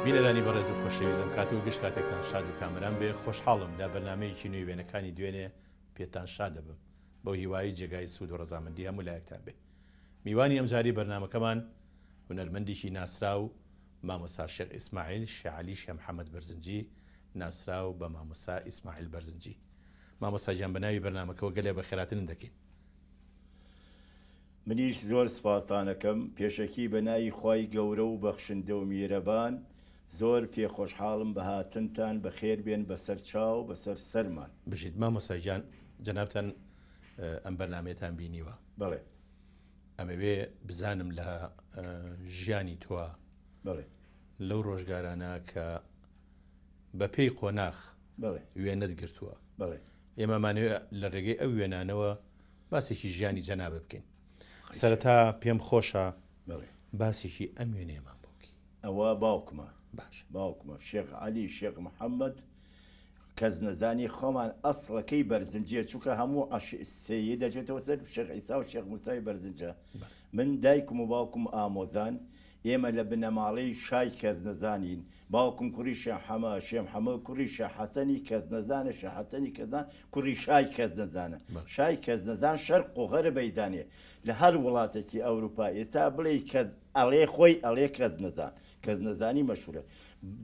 بینەرانی بەڕێز و خۆشەویستم کات و گشت کاتێکتان شاد و کامران بێ خۆشحاڵم لە بەرنامەیەکی نوێی وێنەکانی دوێنێ پێتان شاد دەبم بۆ هیوایی جێگای سوود و ڕەزامەندی هەموو لایەکتان بێ. میوانی ئەمجاری بەرنامەکەمان هونەرمەندێکی ناسرا و مامۆستا شێخ ئیسماعیل شێعەلی شێخ محەممەد بەرزنجی ناسرا و بە مامۆستا ئیسماعیل بەرزنجی. مامۆستا گیان بە ناوی بەرنامەکەەوە گەلێ بە خێراتن دەکەین. منیش زۆر سپاسانەکەم پێشەکی بە ناوی خوای گەورە و بەخشندە و میرەبان زۆر پێخۆشحاڵم بە هاتنتان بە خێر بێن بەسەر چاو بەسەر سەرمان بژیت مامۆستا گیان جەنابتان ئەم بەرنامەیەتان بینیوە. بەڵێ ئەمەوێ بزانم لە ژیانی تۆوە بەڵێ لەو ڕۆژگارانە کە بە پێی قۆناغ بەڵێ وێنەت گرتووە. بەڵێ ئێمەمانوێ لە ڕێگەی ئەو وێنانەوە باسێکی ژیانی جەنابە بکەین. سەرەتا پێم خۆشە بەڵێ باسێکی ئەم وێنەیەمان بۆکی. ئەوە باوکمە باش باوکمە شێخ عەلی شێخ محەممەد کەس نەزانی خۆمان ئەسڵەکەی بەرزنجیە چووکە هەموو سەیە دەچێتەوە سەر شێخ ئیسا و شێخ موسای بەرزنجە. من دایکم و باوکم ئامۆزان ئێمە لە بنەماڵەی شای کەس نەزانین. باوکم کوڕی شێخ حەمە شێخ محەممەد کوڕی شێخ حەسەنی کەس نەزانە شێخ حەسەنی کەزان کوڕی شای کەس نەزانە. شای کەس نەزان شەرق و غەرب بەیدانێ لە هەر وڵاتێکی ئەوروپا ئێستا بڵێ کەس ئەڵێ خۆی ئەڵێ کەس نەزان کەس نەزانی مەشهورە.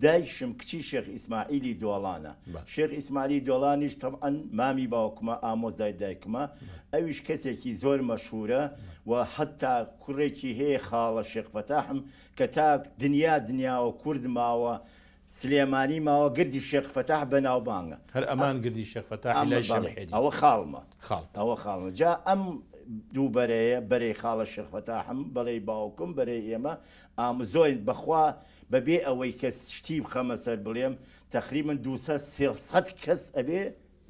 دایشم کچی شێخ ئیسماعیلی دۆڵانە. شێخ ئیسماعیلی دۆڵانیش تەبعەن مامی باوکمە ئامۆزای دایکمە ئەویش کەسێکی زۆر مەشهورە و حتا کوڕێکی هەیە خاڵە شێخ فەتاحم کە تا دنیاوە کورد ماوە سلێمانی ماوە گردی شێخ فەتاح بەناوبانگە. هەر ئەمان گردی شێخ فەتاحی لای شەمحێدی ئەوە خاڵمە خاڵ ئەوە خاڵمە جا ئەم دوو بەرەیە بەرەی خاڵە شێخ فەتاحم بەڵێ باوکم بەرەی ئێمە ئامزۆین بەخوا بەبێ ئەوەی کەس شتی بخەمە سەر بڵێم تقریبا 200-300 کەس ئەبێ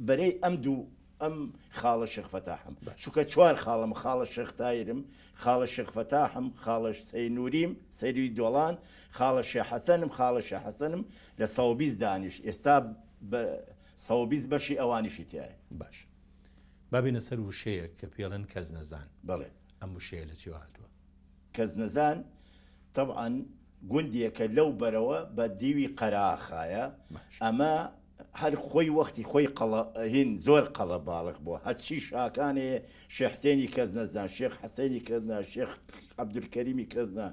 بەرەی ئەم دوو ئەم خاڵە شێخ فەتاحم چونکە چوار خاڵم خاڵە شێخ تایرم خاڵە شێخ فەتاحم خاڵە سەینوریم سەیری دۆڵان خاڵە شێخ حەسەنم خاڵە شێخ حەسەنم لە 120 دانیش ئێستا 120 بەشی ئەوانیشی تایە. باش بابینە سەر وشەیە کە پێڵێن کەس نەزان. بەڵێ ئەم وشەیە لە چی هاتووە؟ کەس نەزان طبعا گوندیەکە لەو بەرەوە بە دیوی قەراخایە ئەمە هەر خۆی وەختی خۆی هین زۆر قەڵە باڵق بووە هەچی شاکانێ شێخ حسێنی کەس نەزان شێخ حەسێنی کەزنا شێخ عەبدولکەریمی کەزنا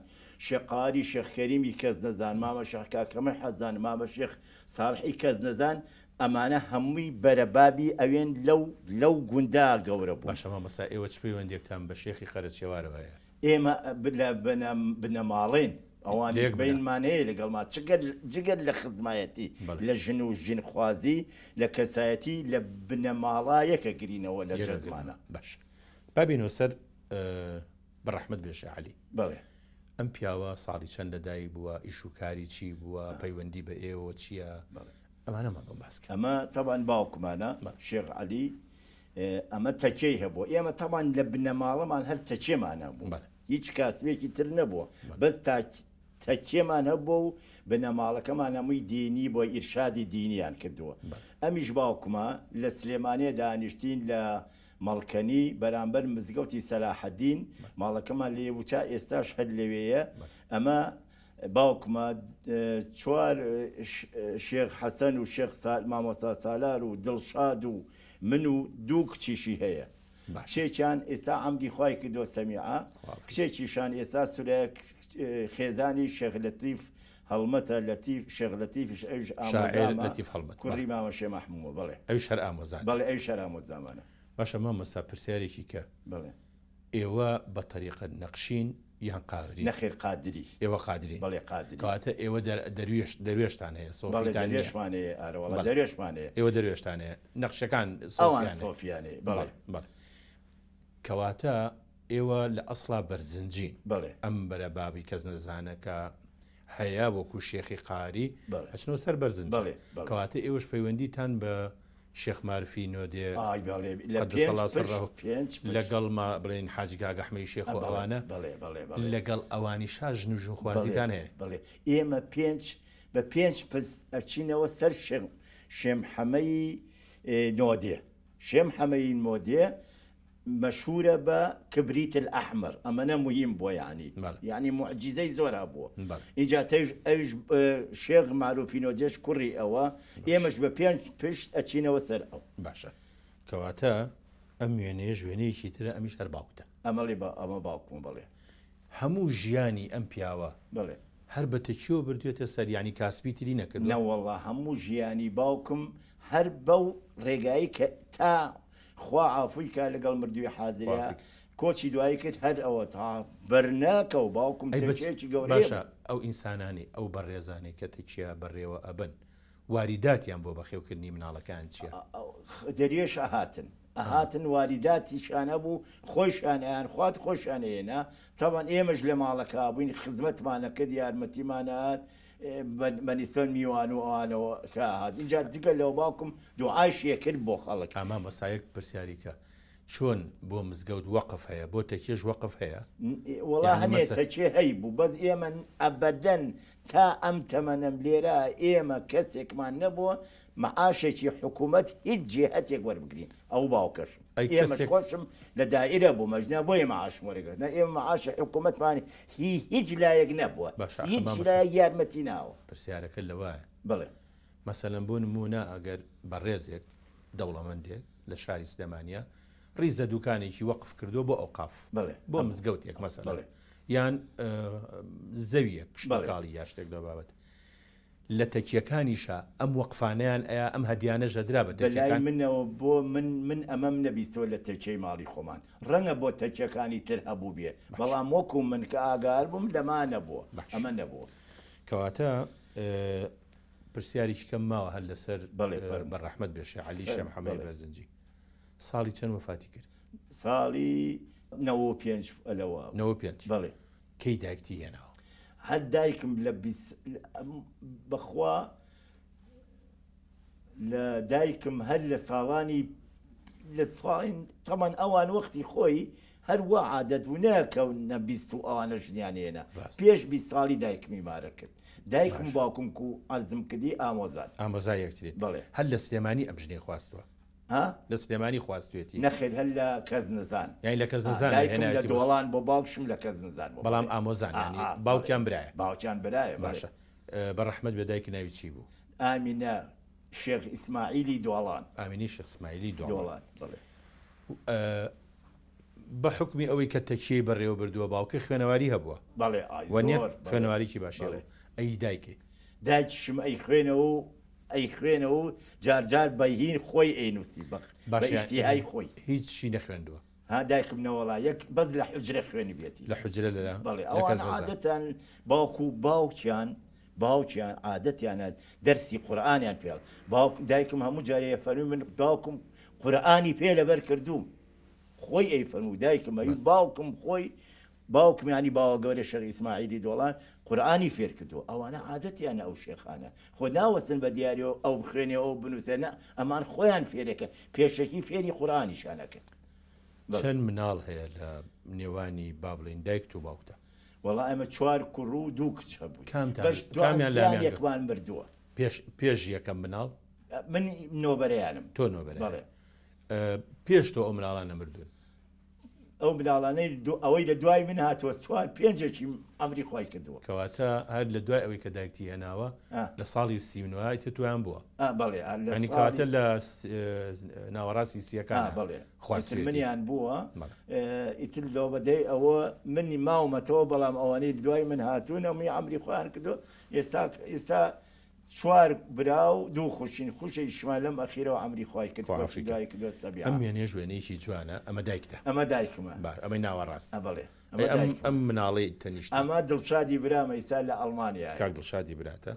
شێقاری شێخ کەریمی کەس نەزان مامە شێخ کاکەمە حەزان مامە شێخ ساڵحی کەس نەزان ئەمانە هەمووی بەرەبابی ئەوێن لەو گوندا گەورە بوو. باشە مامۆستا ئێوە چ پەیوەندێکتان بە شێخی خەرەچێوارەوەیە؟ ئێمە بنەماڵین ئەوانێک بینمانەیە لەگەڵما جگەر لە خزمایەتی لە ژن و ژینخوازی لە کەسایەتی لە بنەماڵایەکە گرینەوە لە جەزمانە. باش بابینەوە سەر بەڕەحمەت بێشە عەلی. بەڵێ ئەم پیاوە ساڵی چەند لەدایک بووە ئیش و کاری چی بووە پەیوەندی بە ئێوە چییە؟ ئەمانەمان بۆ باسکە ئەمە تەبان باوکمانە شێخ عەلی ئەمە تەکەی هەبوو ئێمە تەمان لە بنەماڵەمان هەر تەکێمانە بوو هیچ کاسبێکی تر نەبووە بەس تەکێمان هەبوو و بنەماڵەکەمان هەمووی دینی بۆ ئیرشادی دینیان کردووە. ئەمیش باوکمە لە سلێمانێ دانیشتین لە مەڵکەنی بەرامبەر مزگەوتی سەلاحەدین ماڵەکەمان لێ بووچا ئێستاش هەر لەوەیە. ئەمە باوکمە چوار شێخ حەسەن و شێخ مامۆستا سالار و دڵشاد و من و دوو کچیشی هەیە. کچێکیان ئێستا عەمدی خوای کردووە سەمیعە کچێکیشان ئێستا سورە خێزانی شێخ لەتیف هەڵمەتە لەتیف شێخ لەتیفش ئەوش لەتیف هەڵمەت کوڕی مامە شێخ مەحموومە. بەڵێ ئەوش هەر ئامۆزان. بەڵێ ئەوش هەر ئامۆزامانە. باشە مامۆستا پرسیارێکی کە بڵێ ئێوە بە تەریقە نەقشین یان قادری؟ نەخێر قادری. ئێوە قادری؟ بەڵێ قادری. کەواتە ئێوە دەروێشتان هەیە دەروێشمانەیە ئارەوەڵە دەروێشمانەیە ئێوە دەروێشتانەیە نەقشەکان ئەوان سۆفیانێ. بەڵێ کەواتە ئێوە لە ئەسڵا بەرزنجین. بەڵێ ئەم بەرە بابی کەس نەزانەکە هەیە وەکو شێخی قاری ئەچنەوە سەر بەرزنج. کەواتە ئێوەش پەیوەندیتان بە شێخ مارفی نۆدێ لەگەڵ بڵێن حاجی کاگە ئەحمەدی شێخ و ئەوانە لەگەڵ ئەوانی شاژن و ژنخوازیتان هەیە. بڵێ ئێمە بە پێنج پس ئەچینەوە سەر شێم حەمەی نۆدێ شێم حەمەی نۆدێ مشهورة بكبريت الأحمر أما مهم بو يعني معجزة زورها بو إجا تيج شيخ معروفين وجيش كوري أوا إيمش ببيان بيشت أتشينا وسر أو باشا كواتا أم جوينيشي ترى أميش هرباوكتا أما باوكم بلي همو جياني أم بياوا بلي هربت تشو بردوية سر يعني كاسبي ترينا كردو لا والله همو جياني باوكم هربو رقايك تا خوا عافوك لقل مردوي حاضريا كوتشي دوايكت هر أو تا برناك وباوكم تشيشي قوريب باشا أو إنساناني أو بريزاني كتشيا بري وأبن وارداتيان بو بخيو كرني من على كان تشيا دريش أهاتن وارداتي شان أبو خوش أنا خوات خوش أنا طبعا إيمج لمالك أبوين خدمت معنا كديار متي معنا منستون ميوانو أنا كهاد إن جات دقل لو باكم دعاش يكربو خلك أمام مسايك برسياريكا شون بو مزقود وقف هيا بو تكيش وقف هيا والله يعني هني تكي هيبو بد إيمن أبدا تا أمتمن مليرا إيما كسك ما نبو معاشة حكومة هيج جهات يقور بقرين أو باوكش إيما شخوشم لدائرة بو مجنى بو معاش مرقة إيما معاش حكومة ماني هي هيج لا يقنبوا هيج لا يارمتيناو برسيارك اللواء بلي مثلا بون مونا أجر بريزك دولة مندك لشاري سليمانيا ريزة دوكانێکی وەقف کردو بۆ ئەوقاف بۆ مزگەوتێک مەسەڵ یان زەویەک شتەکاڵی یا شتێک لە بابەت لە تەکیەکانیشە ئەم وەقفانیان ئەیا ئەم هەدیانە ژەدرا بە تەکیەکان منەوە بۆ من ئەمەم نەبیستەوە لە تەکیەی ماڵی خۆمان ڕەنگە بۆ تەکیەکانی تر هەبوو بێ بەڵام وەکو من کە ئاگار بووم لەما نەبووە ئەمە نەبووە کەواتە پرسیارێکی کەم ماوە هەر لەسەر بەڕەحمەت بێ شێخ عەلی شێخ محەممەد بەرزنجی ساڵی چەند وەفاتی کرد؟ ساڵی 95 ئەلەوە 95 بەڵێ کەی دایکتی هێناوە هەر دایکم لە بەخوا لە دایکم هەر لە ساڵانی لە ساڵین تەمان ئەوان وەختی خۆی هەروە عادەت و ناکەونە 20 ئەوانە ژنیان هێنا پێش 20 ساڵی دایکمی مارە کرد دایکم باوکم و عەرزم کردی ئامۆزای یەکترێت بەڵێ هەر لە سلێمانی ئەم ژنەی خواستووە لە سلێمانی خواستوێتی نەخێر هەر لە کەس نزان یان لە کەس نزان لە دۆڵان بۆ باوکشم لە کەس نزان بەڵام ئامۆزان ینی باوکیان برایە باوکیان برایە باشە بەڕەحمەت بە دایکی ناوی چی بوو؟ ئامینە شێخ ئیسماعیلی دۆڵان ئامینی شێخ ئیسماعیلی دۆڵان بە حکمی ئەوەی کە تەکیەی بەڕێوە بردووە باوکە خوێنەواری هەبووە بەڵێ خوێنەواریکی باشە ئەی دایکێ دایکشم ئەی خوێنەوە و جارجار بەهین خۆی ئەینوستی بەشتیهای خۆی هیچی نەخوێندووە ها دایکم نەوەڵا یەک بەس لە حجرە خوێنی بێتی لە حجرە لە بەڵێ ئەوان عادەتەن باوکو باوکیان عادەتیانە دەرسی قورئانیان پێڵ دایکم هەموو جارەیە فەرمی من باوکم قورئانی پێ لەبەر کردووم خۆی ئەی فەرموو دایکم ئەی باوکم خۆی باوکم ینی باوە گەورە شێخ ئیسماعیلی دۆڵان قورئانی فێر کردووە ئەوانە عادەتیانە ئەو شێخانە خۆ ناوەستن بە دیاریەوە ئەو بخوێنێ ئەو بنووسێنە ئەمان خۆیان فێرەکە پێشەکی فێری قورئانیشانەکە چەند مناڵ هەیە لە نێوانی با بڵێن دایک و باوکتە وەڵا ئەمە 4 کوڕ و 2 کچ هەبوو یەکمان بردووە پێش یەکەم مناڵ من نۆبەرەیانم تۆ نۆبەرە پێش تۆ ئەو مناڵانە مردوون ئەو مناڵانەی ئەوەی لە دوای من هاتووە 4-5 ئەمری خۆی کردووە کەواتە هەر لە دوای ئەوەی کە دایکتی هێناوە لە ساڵی 39 تویان بووە بەڵێ کەواتە لە ناوەڕاستی سیەکان خواست منیان بووە ئیتر لەو بەدەی ئەوە منی ماومەتەوە بەڵام ئەوانەی دوای من هاتوون ئەومی ئەمری خۆیان کردو ئێستا 4 برا و 2 خوشی شما لەم ئەخیرەوە ئەمری خۆی کرد ئەم وێنێ ژوێنەیەکی جوانە ئەمە دایکتە ئەمە دایکمە ئەمەی ناوەڕاست بڵێ ئەم مناڵی تەنیشت ئەمە دڵشادی برامە ئیسا لە ئەڵمانیا کاک دڵشادی براتە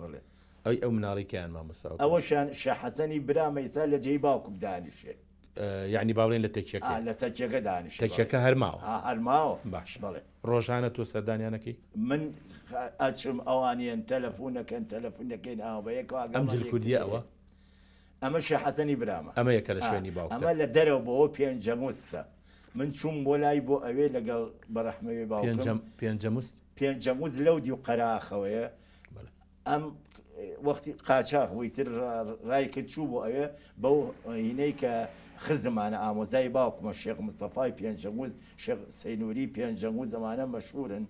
ئەو مناڵی کەیان مامۆستا ئەوەشان شەحەسەنی برامە ئیسا لە جێی باوکم دانیشێ یعنی باڵێن لە تەکیەکە لە تەکیەکە دانیشت تەکیەکە هەرماوە باش بەڵێ ڕۆژانە تۆ سەردانیانەکەی من ئەچم ئەوانیان تەلەفۆنەکەین ئاوەیەکەوە ئەم جل کوردیە ئەوە ئەمە شەحەسەنی برامە ئەمە یەکە لە شوێنی باوکە ئەمە لە دەرەوە بۆەوە پێنجەموستە من چوم بۆ لای بۆ ئەوێ لەگەڵ بەڕەحمەوێ باوکم پێنجەموست لەو دی و قەراخەوەیە ئەم وەختی قاچاق ویتر ڕای کرد چوو بۆ ئەوێ بەو هینەی کە خزمانە ئامۆزای باوکمە شێخ مستەفای پێنجەنگوز شێخ سەینووری پێنجەنگوز زەمانە مەشهورن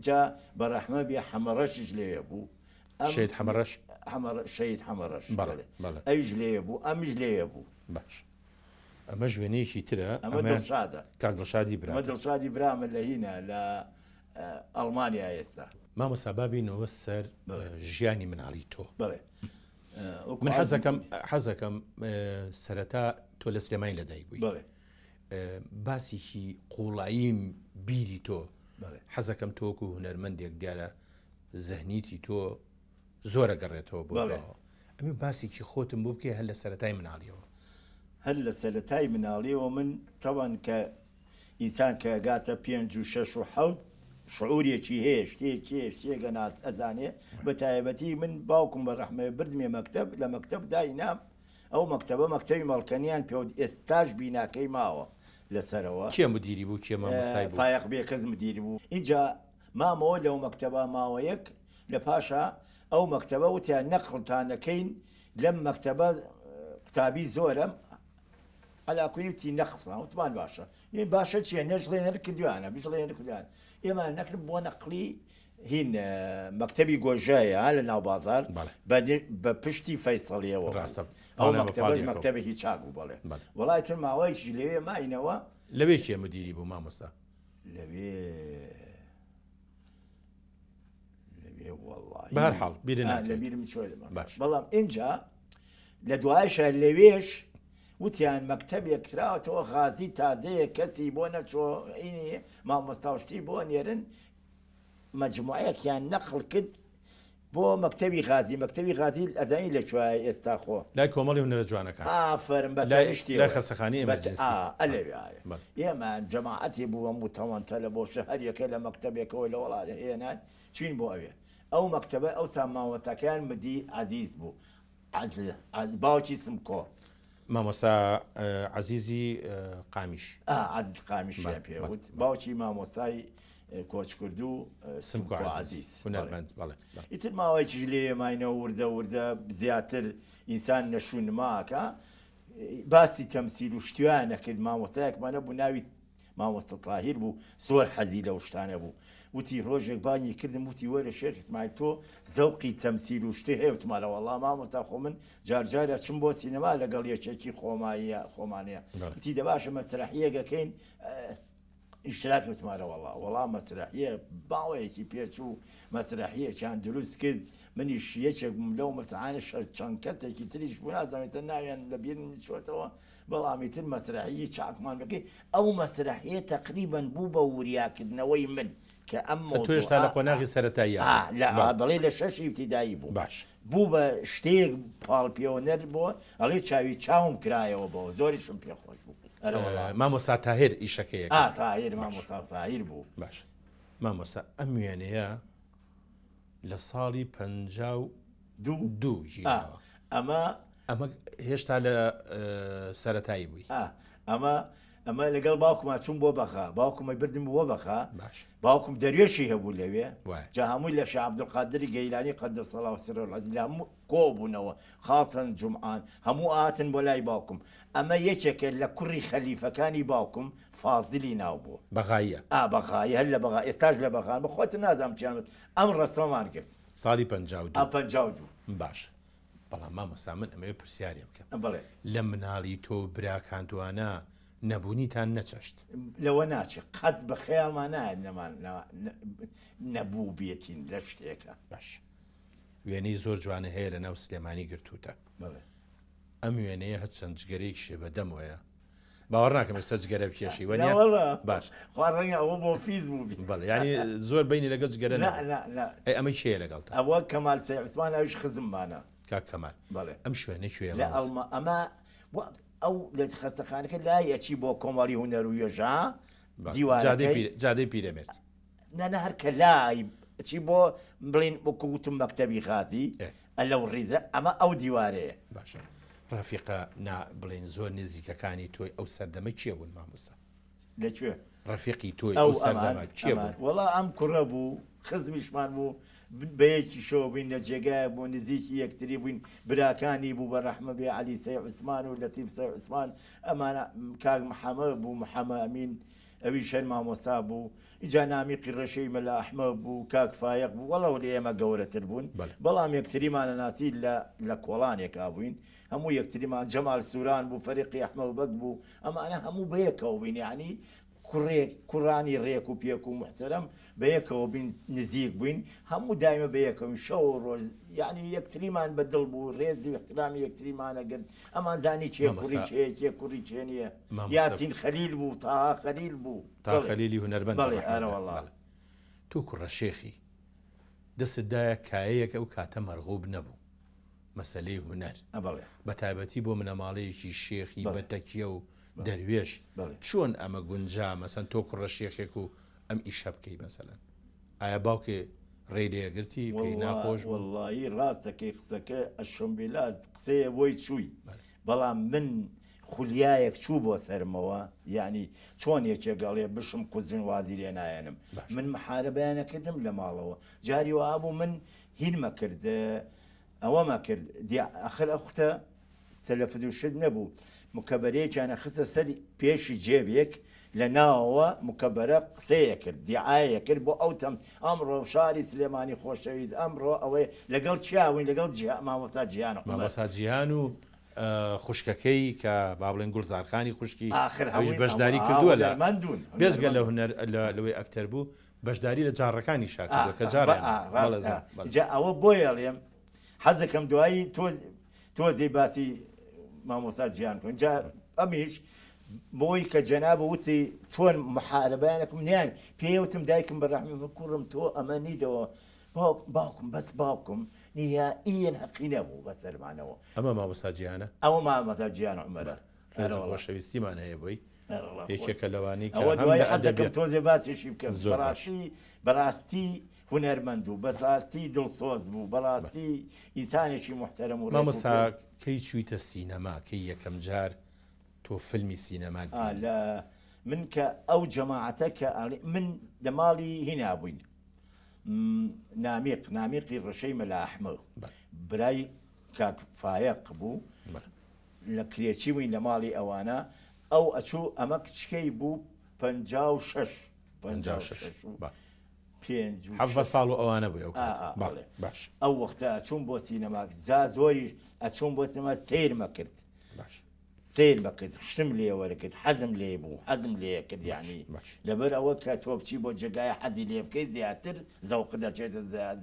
جا بەڕەحمە بێ حەمەڕەشش لێیە بوو شەید حەمەڕەش شەید حەمەڕەش بەڵێ ئەویش لێیە بوو ئەمیش لێیە بوو باش ئەمە ژوێنەیەکی ترە ئەمە دڵشادە کاک دڵشادی برا ئەمە دڵشادی برامە لە هینە لە ئەڵمانیا ئێستا مامۆستا بابینەوە سەر ژیانی مناڵی تۆ بڵێ من حەزەکەم سەرەتا تۆ لە سلێمانی لەدایک بووی بڵێ باسیکی قوڵاییم بیری تۆ بڵێ حەزەکەم تۆکو هونەرمەندێک دیارە زەهنیتی تۆ زۆرە گەڕێتەوە بۆ ئەمێ باسیکی خۆتم بۆ بکە هەر لە سەرەتای مناڵیەوە هەر لە سەرەتای مناڵیەوە من تەوان کە ئینسان کە گاتە 5 و 6 و 7 شعورێکی هەیە شتێکە نات ئەزانێ بە تایبەتی من باوکم بە ڕەحمە بردمێ مەکتەب لە مەکتەب داینام ئەو مەکتەبە مەکتەبی مەڵکەنیان پێ ئێستاش بیناکەی ماوە لەسەرەوە کێ مدیری بوو کێ مامۆستای بوو فایق بێ کەس مدیری بوو اینجا مامەوە لەو مەکتەبە ماوەیەک لە پاشا ئەو مەکتەبە وتیان نەخڵتانەکەین لەم مەکتەبە قوتابی زۆرم ئەلاکویتی نەخڵان وتمان باشە باشە چیە نەژڵێ نەکردوانە بژڵێ نەکردوان ئێمە نەکرد بۆ نەقلی هین مەکتەبی گۆژایە لە ناو بازار بە پشتی فەیسەڵیەوە ئەو مەکتەبەش مەکتەبێکی چاک بوو بڵێ وڵای تر ماوەیەکی لەوێ ماینەوە لەوێ کێ مدیری بوو مامۆستا لەوێ وڵڵی بەهەرحاڵ لە بیرم چۆی باش بەڵام اینجا لە دوایشە لەوێش وتیان مەکتەبێک کراوەتەوە غازی تازەیە کەسی بۆ نەچۆ ئینی مامۆستاوشتی بۆ نێرن مەجموعەیەکیان نەقڵ کرد بۆ مەکتەبی غازی ئەزانی لە کوێیە ئێستا خۆ لای کۆمەڵی هونەرە جوانەکان ئافرن بەتەشتی لای خەستەخانەی ئەمەرجەنسی ئەلەوێایە ئێمە جەماعەتی بووە متەوەنتە لە بۆ شەهەریەکە لە مەکتەبێکەوە لە وڵاتە هێنان چین بۆ ئەوێ ئەو مەکتەبە ئەو ساماوەتەکان مدی عەزیز بوو باوکی سمکۆ مامۆستا عەزیزی قامیش عەزیز قامیشیان پێوت باوکی مامۆستای کۆچکردو سمکۆ عەزیز هونەرمەند بەڵێ ئیتر ماوەیەکیش لێ ماینەوە وردە زیاتر ئینسان نەشونماکە باسی تەمسیل و شتیوان نەکرد مامۆستایەکمانە بوو ناوی مامۆستا تاهیر بوو زۆر حەزی لەو شتانە بوو وتی ڕۆژێک بانی کردم وتی وەرە شێخ ئیسماعیل تۆ زەوقی تەمسیل و شتێ هەیە وتمانە وەڵڵا مامۆستا خۆ من جارجارە چم بۆ سینەما لەگەڵ یەکێکی خۆمانەیە وتی دەباشە مەسرەحیەکەکەین ئیشتراک وتمانە وەڵا مەسرەحیە باوەیەکی پێچوو مەسرەحیەکیان دروست کرد منیش یەکێک لەو مەسعانە چەند کەتێکی تریش بوو نازانێتە ناویان لە بیر چۆتەوە بەڵامی تر مەسرەحیی چاکمان بکەی ئەو مەسرەحیە تەقریبەن بوو بە وریاکردنەوەی من کە ئەم توێشتا لە قۆناغی سەرەتایی بەڵێ لە 6 ئیبتیدایی بوو باش بوو بە شتێک پاڵپیۆنەر بووە ئەڵێ چاوی چاوم کرایەوە بەوە زۆریشم پێخۆش بوو مامۆستا تاهیر ئیشەکەیە تاهیر مامۆستا تاهیر بوو باش مامۆستا ئەم وێنەیە لە ساڵی 52 ژیرەوە ئەمە هێشتا لە سەرەتایی بووی ئەمە لەگەڵ باوکمە چوون بۆ بەخا باوکمە بردم بۆ بەخا باوکم دەروێشی هەبوو لەوێ جا هەمووی لە شێخ عەبدولقادری گەیلانی قەدەس سەڵاو سرە لە هەموو کۆبوونەوە خاڵتەن جومعان هەموو ئاتن بۆ لای باوکم ئەمە یەکێکە لە کوڕی خەلیفەکانی باوکم فازلی ناو بوو بەغایە بەغای هەر لە بەغا ئێستاش لە بەغان بە خۆت نازام چیانت ئەم ڕەسەمان کرد ساڵی 52 باش بەڵام مامۆستا من ئەمەوێ پرسیارێ بکەم بڵێ لە مناڵی تۆ براکانتوانە نەبوونیتان نەچەشت لەوە ناچێت قەت بە خەیاڵمان نایە نەبوو بێتین لە شتێکە باش وێنەی زۆر جوانە هەیە لە ناو سلێمانی گرتووتە ئەم وێنەیە هەر چەند جگەرەیەکیشێ بە دەمەوەیە باوەڕ ناکەم ێستا جگەرە بکێشی باش خوا ڕەنگە ئەوە بۆ فیز بوو بەڵێ ینی زۆر بینی لەگەڵ جگەرە ئەمە چێە لەگەڵتە ئەوە کەمال سەید عوسمان ئەویش خزممانە کاک کەمال ئەم شوێنە کوێ ئەمە ئەو لە خەستەخانەکە لایەکی بۆ کۆمەڵی هونەر و وێژە جادەی پیرەمێرد نانە هەر کە لای چی بۆ بڵین بۆکوتم مەکتەبی خاتی لەو ڕیزە ئەمە ئەو دیوارەیە باشە ڕەفیقە بڵێن زۆر نزیکەکانی تۆی ئەو سەردەمە چیە بوون مامۆستا لەکوێ ڕەفیقی تۆی ئەو سەردەمە چیە بوون وەڵا ئەم کوڕە بوو خزمیشمان بوو بەیەکی شۆ بووین لە جێگای بۆ نزیکی یەکتری بووین براکانی بوو بە ڕەحمە بێ عەلی سەی عوسمان و لەتیف سەی عوسمان ئەمانە کاک محەمەد بوو محەمەد ئەمین ئەوی شەر مامۆستا بوو ئیجا نامیقی ڕەشەی مەلا ئەحمەد بوو کاک فایق بوو وەڵەو لە ئێمە گەورەتر بوون بەڵام یەکتریمانە ناسی لە کۆڵانێکا بووین هەموو یەکتریمان جەمال سووران بوو فەریقی ئەحمەد بەک بوو ئەمانە هەموو بەیەکەوە بووین یعنی کوڕانی ڕێک و پێک و محتەرەم بەیەکەوە بین نزیک بووین هەموو دایمە بەیەکەوە شەو ڕۆژ یعنی یەکتریمان بەدڵ بوو ڕێزی احترامی یەکتریمانەگرن ئەمان زانی چێ کوڕی چێ چێ کوڕی چێ نییە یاسین خەلیل بوو تا خەلیل بوو تا خەلیلی هونەرمەند بەڵێ ئەرە وەڵڵا تو کوڕە شێخی دەستدایە کایەیەک ئەو کاتە مەرغوب نەبوو مەسەلەی هونەر بە تایبەتی بۆ منەماڵەیەکی شێخی بەتەکیە و دەروێش چۆن ئەمە گونجا مەسەن تۆ کوڕە شێخێک و ئەم ئیشە بکەی مەسەلەن ئایا باوکێ ڕێدەیەگرتی پێی ناخۆش وەڵڵاهی ڕاستەکەی قسەکە ئەشۆمبیلات قسەیە بۆی چووی بەڵام من خولیایەک چوو بۆ سەرمەوە یعنی چۆن یەکێگەڵێ بشم کوزن وازی لێ نایەنم من محارەبەیانەکردم لە ماڵەوە جاری وابوو من هینمە کرد ئەوەمە کرد ئەخر ئەختە تەلەفدوشت نەبوو مکەبەرەیەکیانە خستە سەر پێشی جێبێک لە ناوەوە مکەبەرە قسەیە کرد دیعایە کرد بۆ ئەوتەم ئەمڕۆ شاری سلێمانی خۆشەویست ئەمڕۆ ئەوەی لەگەڵ چیاوین لەگەڵ مامۆستا جیهان مامۆستا جیهان و خوشکەکەی کە با بڵێن گوڵزارخانی خوشکی ئەوش بەشداری کردووە لە بێزگە لە هونەر لەوەی ئەکتەر بوو بەشداری لە جارڕەکانی شاکردووە کە جا ئەوە بۆیەڵێم حەزەکەم دوایی تۆزی باسی مامۆستا جیهان کن جا ئەمیش بۆی کە جەناب وتی چۆن محارەبەیانەکەم نیان پێوتم دایکم بەڕەحمی کوڕم تۆ ئەمە نیدەوە باوکم بەس باوکم نیهائیەن حەقی نەبوو بە سەرمانەوە ئەمە مامۆستا جیهانە ئەوە مامۆستا جیهان عومەرە خۆشەویستیمان هەیە بۆی یەکێکە لەوانەی ئەوە دوای حەزەکەم تۆزێ باسیشی بکەم بەڕاستی هونەرمەند و بەسارتی دڵسۆز بوو بەڕاستی ئینسانێکی محتەرەم و مامۆستا کەی چوویتە سینەما کەی یەکەم جار تۆ فیلمی سینەما لە من کە ئەو جەماعەتە کە من لە ماڵی هینا بووین نامیقی ڕەشەی مەلا ئەحمەد برای کاک فایق بوو لە کرێچی بووین لە ماڵی ئەوانە ئەو ئەچوو ئەمە کچکەی بوو 56 ساڵ و ئەوانە بوو باش ئەو وەختە ئەچوون بۆ سینەما زۆری ئەچوون بۆ سینەما سیرمە کرد سیر بکرد شتم لێ وەرەکرد حەزم لێ بوو حەزم لێ کرد یعنی لەبەر ئەوە کە تۆ بچی بۆ جێگای حەزی لێ بکەیت زیاتر زەوق دەچێتە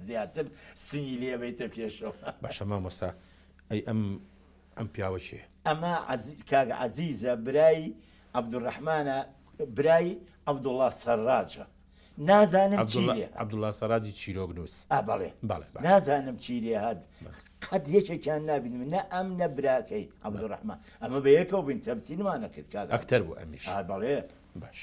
زیاتر سنگی لێ بێتە پێشەوە باشە مامۆستا ئەی ئەم پیاوە چێ ئەمە کاک عەزیزە برای عەبدوڕەحمانە برای عەبدوڵڵا سەرراجە نازانم چی لێ عەبدوڵڵا سەرراجی چیرۆکنووس بەڵێ نازانم چی لێ هات قەت یەکێکیان نبینم نە ئەم نە براکەی عەبدوڕەحمان ئەمە بەیەکەوە بین تەمسیلمانە کرد کاک ئەکتەر بوو ئەمیش بەڵێ باش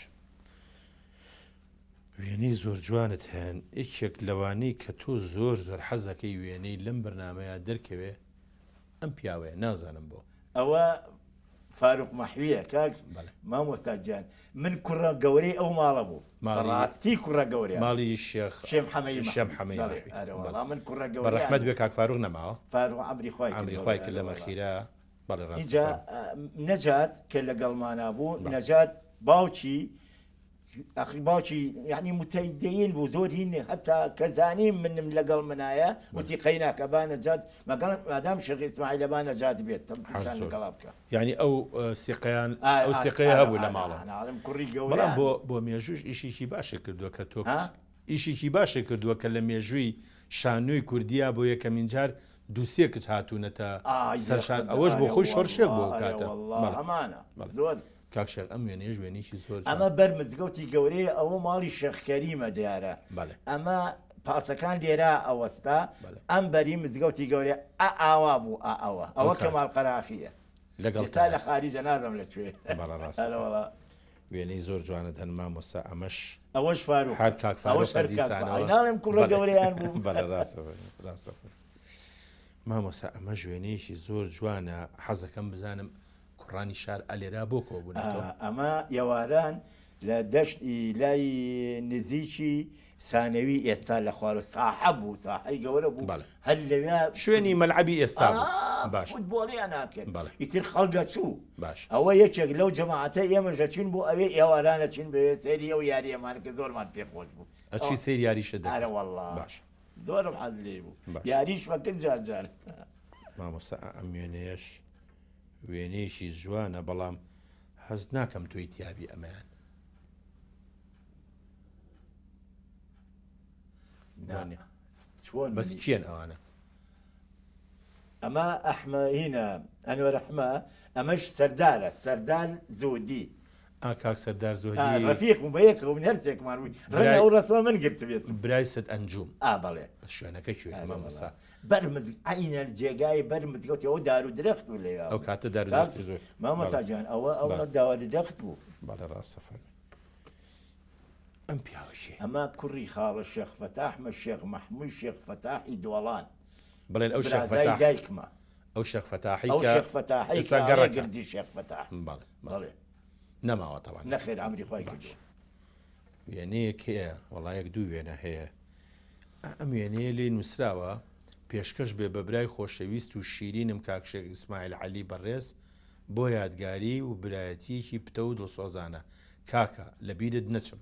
وێنەی زۆر جوانت هەن یەکێک لەوانەی کە تۆ زۆر حەزەکەی وێنەی لەم بەرنامەیە دەرکەوێ ئەم پیاوەیە نازانم بۆ ئەوە فاروق مەحویە کاک مامۆستا گیان من کوڕە گەورەی ئەو ماڵە بوو ڕاستی کوڕە گەورەی ماڵی شێخ شێم حەمەی من کوڕە گەورە ڕەحمەت بێ کاک فاروق نەماوە فاروق عەمری خوای کرد لە مەخیرە اینجا نەجات کە لەگەڵمانە بوو نەجات باوکی باوکی یعنی متەیدین بوو زۆر هینێ هەتا کە زانیم منم لەگەڵ منایە وتی قەیناکە با نەجات مادام شێخ ئیسماعیل با نەجات بێت تەمسیلتان لەگەڵا بکە یعنی ئەو سیقەیان ئەو سیقەیە هەبوو لە ماڵەوە کوڕی گەورە بۆ مێژوش ئیشێکی باشە کردووە کە تۆ ئیشێکی باشە کردووە کە لە مێژووی شانووی کوردیا بۆ یەکەمین جار دووسێ کچ هاتوونەتە سەرشان ئەوەش بۆ خۆی شۆرشێک بۆ کاتە ئەمانە زۆر کاکشێر ئەم وێنەیەش وێنێکی زۆر ئەمە بەر مزگەوتی گەورەیە ئەوە ماڵی شێخ کەریمە دیارە ئەمە پاسەکان لێرا ئەوەستا ئەم بەری مزگەوتی گەورەیە ئاوا بوو ئەوە ئەوە کەماڵ قەراخیە لەگەڵتا لە خاریجە نازەم لەکوێ وێنەی زۆر جوانت هەن مامۆستا ئەمەش ئەوەش فاروق هەر کاک فاروق ناڵێم کوڕە گەورەیان بوو ڕاستە مامۆستا ئەمە وێنەیەکی زۆر جوانە حەزەکەم بزانم کوڕانی شار ئەلێرا بۆ کۆبوونەوە ئەمە یاواران لە دەشتی لای نزیکی سانەوی ئێستا لە خوارە ساحە بوو ساحەی گەورە بوو هەر لەوێ شوێنی مەلعەبی ئێستا باش فوتبۆڵیان ناکرد ئیتر خەڵگە چوو باش ئەوە یەکێک لەو جەماعەتە ئێمەژە چین بوو ئەوێ ئێوارانە چین بەوێ سەیری ئەو یاریەمان کە زۆرمان پێخۆش بوو ئەچی سەیر یاریشە دەکەرە وەڵڵا باش زۆرم حەز لێ بوو یاریش وەکرد جار جار مامۆستا ئەم وێنەیەش وێنەیەشی جوانە بەڵام حەز ناکەم تۆی تیابی ئەمەیان چۆن بەس کێن ئەوانە ئەمە ئەحمەهینە ئەنوەر ئەحمە ئەمەش سەردارە سەردار زۆدی کاک سەردار زۆدی ڕەفیق بوو بە یەکەوە هەرسێکمان بووی ڕەنگە ئەو ڕەسمە من گرت بێت برای سەد ئەنجوم بەڵێ شوێنەکە کوێنە مامۆستا بەرمز عینە جێگای بەرمزگەوتی ئەوە دار و درەخت و لێ ئەو کاتە دار و درەخت زۆر مامۆستا جان ئەوە داوا درەخت بوو بەڵێ ڕاستە فەرمی ئەم پیاوەشی ئەمە کوڕی خاڵە شێخ فەتاحمە شێخ مەحموود شێخ فەتاحی دۆڵان بڵێن ئەو شێخ فەتاح دایکمە ئەو شێخ فەتاحی ئەو شێخ فەتاحی گەڕەگردی شێخ فەتاح بەڵێ نەماوە تەوان نەخێر ئەمری خۆی کردووە وێنەیەک هەیە وەڵایەک دوو وێنە هەیە ئەم وێنەیە لێ نووسراوە پێشکەش بێ بە برای خۆشەویست و شیرینم کاکشێک ئیسماعیل عەلی بەڕێز بۆ یادگاری و برایەتیەکی پتە و دڵسۆزانە کاکە لە بیرت نەچم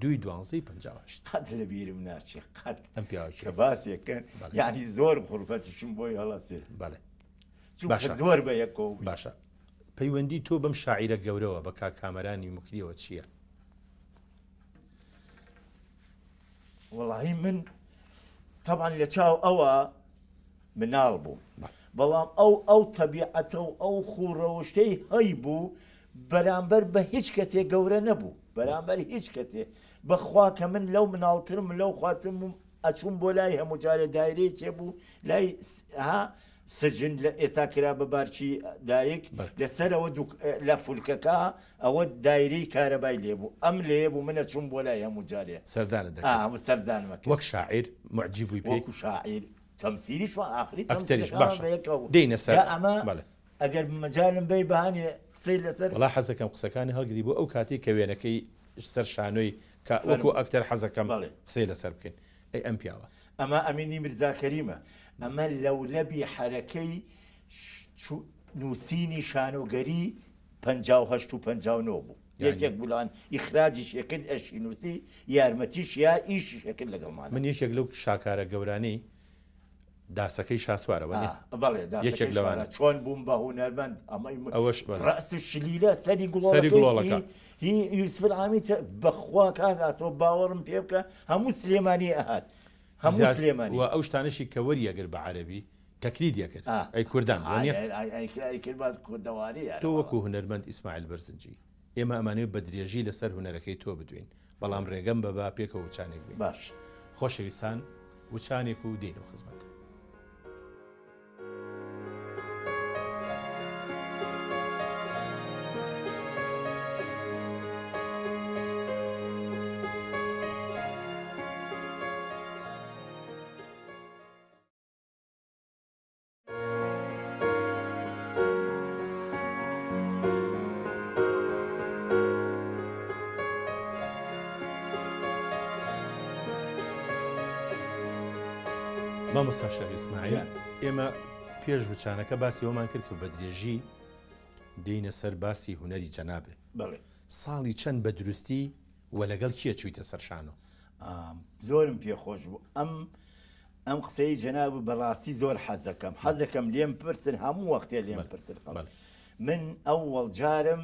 2/12/58 قەت لە بیرم ناچێ قەت ئەم پیاوەکی کە باسێکەکەن یعنی زۆر خوڕفەتیشم بۆی هەڵەسێ بەڵێ زۆر بە یەکەوە باشە پەیوەندی تۆ بەم شاعیرە گەورەوە بە کاک کامەرانی موکریەوە چییە؟ وەڵاهی من طبعا لە چاو ئەوە مناڵ بوو بەڵام ئەو تەبیعەتە و ئەو خوڕەوشتەی هەی بوو بەرامبەر بە هیچ کەسێ گەورە نەبوو بەرامبەر هیچ کەسێ بەخوا کە من لەو مناڵترم لەو خواتم ئەچوون بۆ لای هەموو جارێ دایرەی چێبوو لای سجن لە ئێستا کرا بە بارچی دایک لەسەرەوە لە فولکەکە ئەوە دایرەی کارەبای لێبوو ئەم لێ بوو منە چوون بۆ لای هەموو جارێ سەردانە دەکەم سەردانمەکە وەک شاعیر معجب بووی وەکو شاعیر تەمسیلیشمان ئاخری دێنە سەر ئەمە ئەگەر مەجالم بێ بەهانێ قسەی لەسەر وڵا حەزەکەم قسەکانی هەڵگری بۆ ئەو کاتی کە وێنەکەی سەر شانۆی وەکو ئەکتەر حەزەکەم قسەی لەسەر بکەین ئەی ئەم پیاوە ئەمە ئەمینی میرزا کەریمە ئەمە لەولەبی حەرەکەی نووسینی شانۆگەری 58 و 59 بوو یەکێک بولان ئیخراجیش یەکرد ئەشی نووسی یارمەتیش یا ئیشی شەکرد لەگەڵمان من یەکێک لەو شاکارە گەورانەی داسەکەی شاسوارەوە بەڵێ یەکێک لەوانە چۆن بووم بە هونەرمەند ئەوەش ڕاست شلیلە سەری گوڵەکە هی یوسف عامی بەخوا کاگاتۆ باوەڕم پێ بکە هەموو سلێمانی ئەهات هەموو سلێمانی و ئەو شتانشی کە وەریەگر بە عەرەبی تەکلیدیە کرد ئەی کوردان کوردەواری تۆ وەکو هونەرمەند ئیسماعیل بەرزنجی ئێمە ئەمانەوە بە درێژی لەسەر هونەرەکەی تۆ بدوین بەڵام ڕێگەم بەبا پێکەوە وچانێک بێ باش خۆشەویستان وچانێک و دێن و خزمەت مامۆستا شێخ ئیسماعیل ئێمە پێش وچانەکە باسی ئەومان کرد کە بە درێژی دێینە سەر باسی هونەری جەنابێ ساڵی چەند بە دروستی و لەگەڵ کیە چوویتە سەر شانۆ زۆرم پێخۆش بوو ئەم قسەی جەناب بەڕاستی زۆر حەزەکەم لێم پرسن هەموو وەختێ لێم پرسن من ئەوەڵ جارم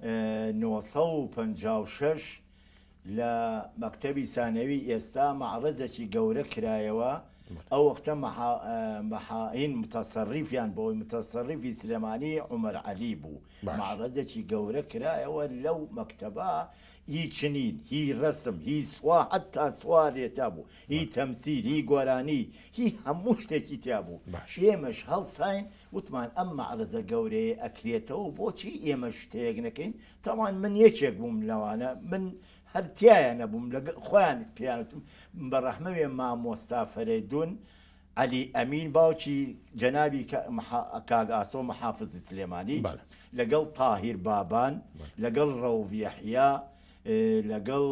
1956 لە مەکتەبی سانەوی ئێستا مەعرەزێکی گەورە کرایەوە ئەو وەختە مەحاین متەسەڕیفیان بۆی متەسەڕیفی سلێمانی عومەر عەلی بوو مەعرەزێکی گەورە کرایەوە لەو مەکتەبە هی چنین هی ڕەسم هی سوا حتا سوارێتا بوو هی تەمسیل هی گۆرانی هی هەموو شتێکی تیا بوو ئێمەش هەڵساین وتمان ئەم مەعرەزە گەورەیە ئەکرێتەوە بۆچی ئێمە شتێک نەکەین تەمان من یەکێک بووم لەوانە من هەرتیایە نەبووم لە خۆیان پیانوتم بەڕەحمەوێ مامۆستا فەرەیدون عەلی ئەمین باوکی جەنابی کاگ ئاسۆ مەحافزی سلێمانی لەگەڵ تاهیر بابان لەگەڵ ڕەوف یەحیا لەگەڵ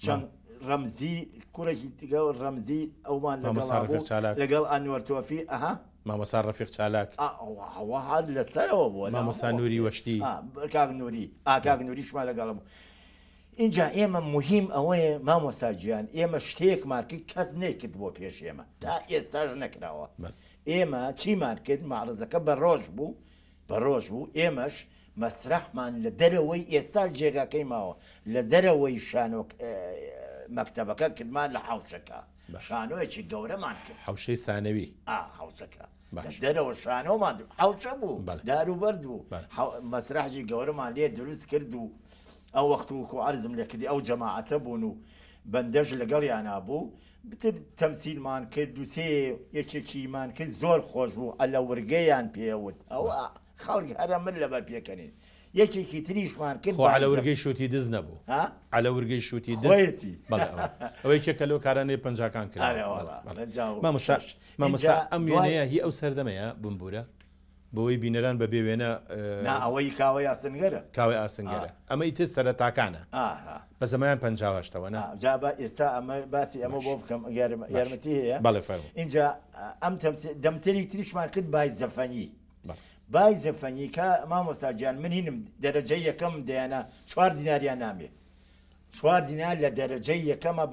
چەند ڕەمزی کوڕێکی تگە ڕەمزی ئەومان لەگەڵ ئەنوەرتۆفی مامۆستا ڕەفیق چالاک هاد لەسەرەوە بووە مامۆستا نووری وەشتی کاک نووریشمان لەگەڵم. اینجا ئێمە مهم ئەوەیە مامۆساجیان ئێمە شتێکمان کرد کەس نەیکرد بۆ پێش ئێمە تا ئێستاش نەکراوە. ئێمە چیمان کرد ماڕزەکە بە ڕۆژ بوو ئێمەش مەسرحمان لە دەرەوەی ئێستا جێگاکەی ماوە لە دەرەوەی شانۆک مەکتەبەکە کردمان لە حوشەکە شانۆیەکی گەورەمان کرد حوشەی سانەوی حوشەکە دەرەوە شانۆمان حوشە بوو داروبەرد بوو مەسرحی گەورەمان لێ دروست کرد و ئەو وەخت و عەرزم لێ کردی ئەو جەماعەتە بوون و بەندەش لەگەڵیان نابوو بتر تەمسیلمان کرد و سێ یەکێکیمان کرد زۆر خۆش بوو ئەلە ورگەیان پێوت ئەوە خەڵک هەرە من لەبەر پێکەنین یەکێکی تریشمان کرد على ورگەی شوتی دز نەبوو على ورگەی شوتی دزی ئەوەی چێکە لەو کارانەی پەنجاکان کرد مامۆستا ئەم وێنەیە هی ئەو سەردەمەیە بمبورە بۆی بینەران بە بێوێنە ئەوەی کاوەی ئاسنگەرە کاوی ئاسنگەرە ئەمە ئیتر سەرەتاکانە بە زەمایان 58ەوە جا ئێستا ئەمە باسی ئەمە بۆ بکەم یارمەتی هەیە بەڵێ فەرموو اینجا ئەم دەمسەری تریشمان کرد بای زەفەنی بای زەفەنی کە مامۆستاجیان من هینم دەرەجەی یەکەم دەیانە 4 دیناریان نامێ 4 دینار لە دەرەجەی یەکەمە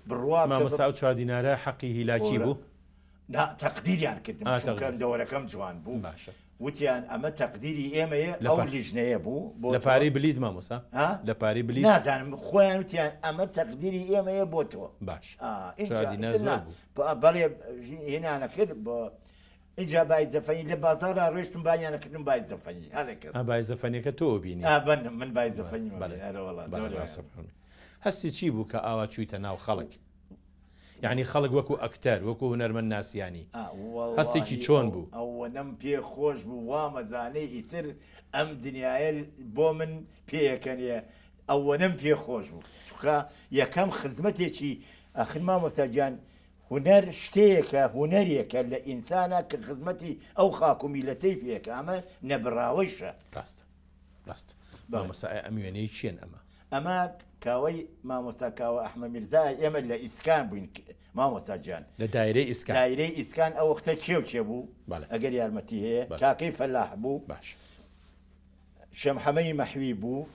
بڕوا مامۆستا 4 دینارە حەقی هیلاکی بوو تەقدیریان کردم چونکە دەوەرەکەم جوان بوو وتیان ئەمە تەقدیری ئێمەیە ئەو لیژنەیە بوو لە پارەی بلید مامۆستا لە پارەی بلید نازانم خۆیان وتیان ئەمە تەقدیری ئێمەیە بۆ تۆ باش بەڵێ هێنانە کرد بۆ اینجا بای زەفەنی لە بازارە ڕۆیشتم بایانەکردم بای زەفەنی بای زەفەنیەکە تۆ بینی من بای زەفەنی هەستی چی بوو کە ئاوا چوویتە ناو خەڵک یعنی خەڵک وەکو ئەکتەر وەکو هونەرمەند ناسیانی هەستێکی چۆن بوو ئەوە نەم پێ خۆش بوو وامەزانەی ئیتر ئەم دنیاە بۆ من پێیەکەنیە ئەوە نەم پێ خۆش بوو چکە یەکەم خزمەتێکی ئەخر مامۆستاجیان هونەر شتەیەکە هونەرێکە لە ئینسانە کە خزمەتی ئەو خاک و میلەتەی پێکە ئەمە نەبراوەیشە ڕاست مامۆستا ئەم وێنەی چیان ئەمە کاوەی مامۆستا کاوە ئەحمە میرزای ئێمە لە ئیسکان بووین مامۆستاجیان لە دایرەی ئیسکان ئەو وەختە چێ بوو ئەگەر یارمەتی هەیە کاکەی فەلاح بوو شەمحەمەی مەحوی بوو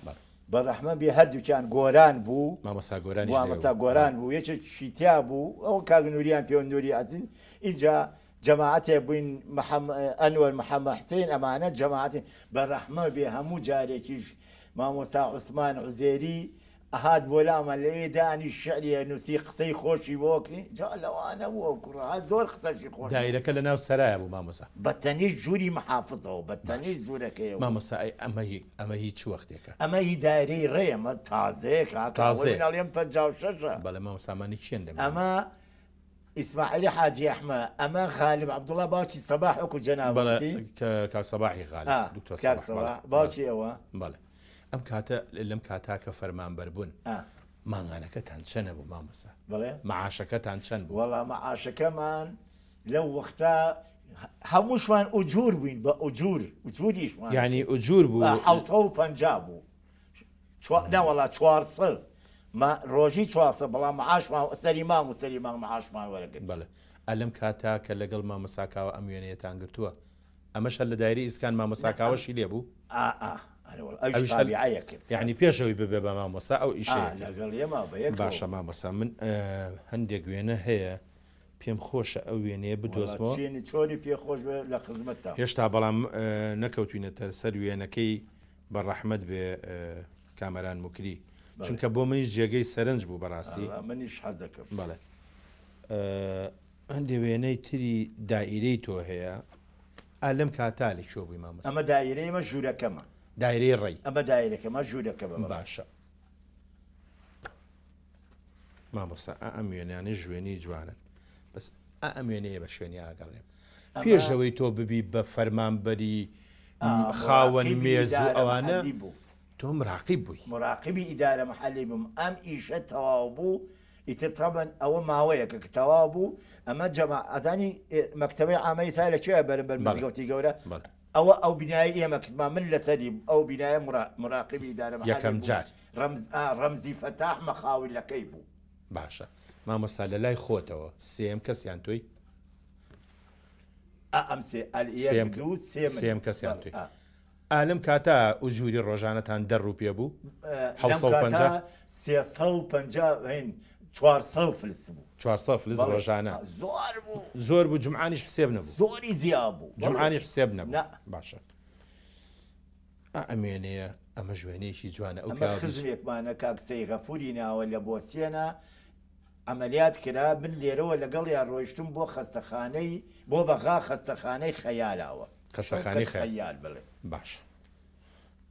بەڕەحمە بێ هەردووکیان گۆران بوو مامۆستا گۆران بوو یەکێک شیتیا بوو ئەو کاگنووریان پێوەندوری عەزیز اینجا جەماعەتێ بووین ئەنوەر محەممەد حسین ئەمانە جەماعەتی بەڕەحمە بێ هەموو جارێکیش مامۆستا عوسمان عوزێری ئەهات بۆ لامە لێ دانی شعریە نووسی قسەی خۆشی بۆکردی جا لەوانە بووە کوڕە زۆر قسەشی خۆش دایرەکە لە ناو سەرایە بوو مامۆستا بەتەنی ژووری محافظەوە بەتەنی زوورەکەی مامۆستا ئەمە هیچ وەختێکە ئەمە هی دایرەی ڕێمە تازەیەڵێم 56 بەڵێ مامۆستامانی چێن ئەمە ئیسماعیلی حاجی ئەحمە ئەمە غالب عەبدوڵڵا باوکی سەباح وەکو جەنابەتی کاک سەباحی غالب دکتۆر سەباح باوکی ئەوە بەڵێ ئەم کاتە لەم کاتاکە فەرمانبەر بوون مانگانەکەتان چەنە بوو مامۆستا بڵێ معاشەکەتان چەند بوو وەڵا معاشەکەمان لەو وەختە هەمووشمان ئوجور بووین بە ئوجوریشمان یعنی ئوجور بوو 750 بوو ناوەڵا 400 ڕۆژی 400 بەڵام معاشمان سەریمان و سەریمان معاشمان وەرەگرت بەڵێ ئەلەم کاتا کە لەگەڵ مامۆساکاوە ئەم وێنەیەتان گرتووە ئەمەش هەر لە دایرەی ئیسکان مامۆساکاوەشی لێ بوو یعنی پێشەوەی ببێ بە مامۆستا ئەو ئیشەیە باشە مامۆستا من هەندێک وێنە هەیە پێم خۆشە ئەو وێنەیە بدۆزمەوە چۆنی پێخۆش لە خزمەتە هێشتا بەڵام نەکەوتوینەتە سەر وێنەکەی بە ڕەحمەت بێ کامەران موکری چونکە بۆ منیش جێگەی سەرنج بوو بەڕاستی منیش حەز دەکەم بەڵێ هەندێک وێنەی تری دائیرەی تۆ هەیە ئالەم کاتالی شۆ بووی مامۆستا ئەمە دایرەی مە ژوورەکەمە دایرەی ڕێی ئەمە دایرەکەمە ژوورەکە باشە مامۆستا ئەم وێنانە ژوێنی جوانن بەس ئەم وێنەیە بە شوێنی ئاگەڕێم پێشەوەی تۆ ببی بە فەرمانبەری خاوەن مێز و ئەوانە تۆ مراقیب بووی مراقبی ئیدارە مەحەلی بووم ئەم ئیشە تەواو بوو ئیتر تەبەن ئەوە ماوەیەکە کە تەواو بوو ئەمە جەما ئەزانی مەکتەبەی عامەی سا لەکوێ بەرەبەر مزگەوتی گەورە ئەو بینایی ئێمە کردمان من لە سەری ئەو بینایە مراقبی دارم یەکەم جار ڕەمزی فەتاح مەخاویلەکەی بوو. باشە مامۆستا لە لای خۆتەوە سێم کەسیان تۆی ئەم سێم کەسیان توی ئالم کاتە ئوجوری ڕۆژانەتان دەڕوو پێ بوو 400 فلس بوو 400 فلس ڕۆژانە زۆر بوو جمعانیش حسێب نەبوو زۆری زیاد بوو جمعانی حسێب نەبوو باشە ئەمێنەیە ئەمە ژوێنێکی جوانە ئەو خزمێکمانە کاکسەی غەفوری ناوە لە بۆسیێنە ئەمەلیات کرا بن لێرەوە لەگەڵ یان ڕۆیشتم بۆ خەستەخانەی بۆ بەغا خەستەخانەی خەیالاوە خەستەخانەی خەیال بڵێ باش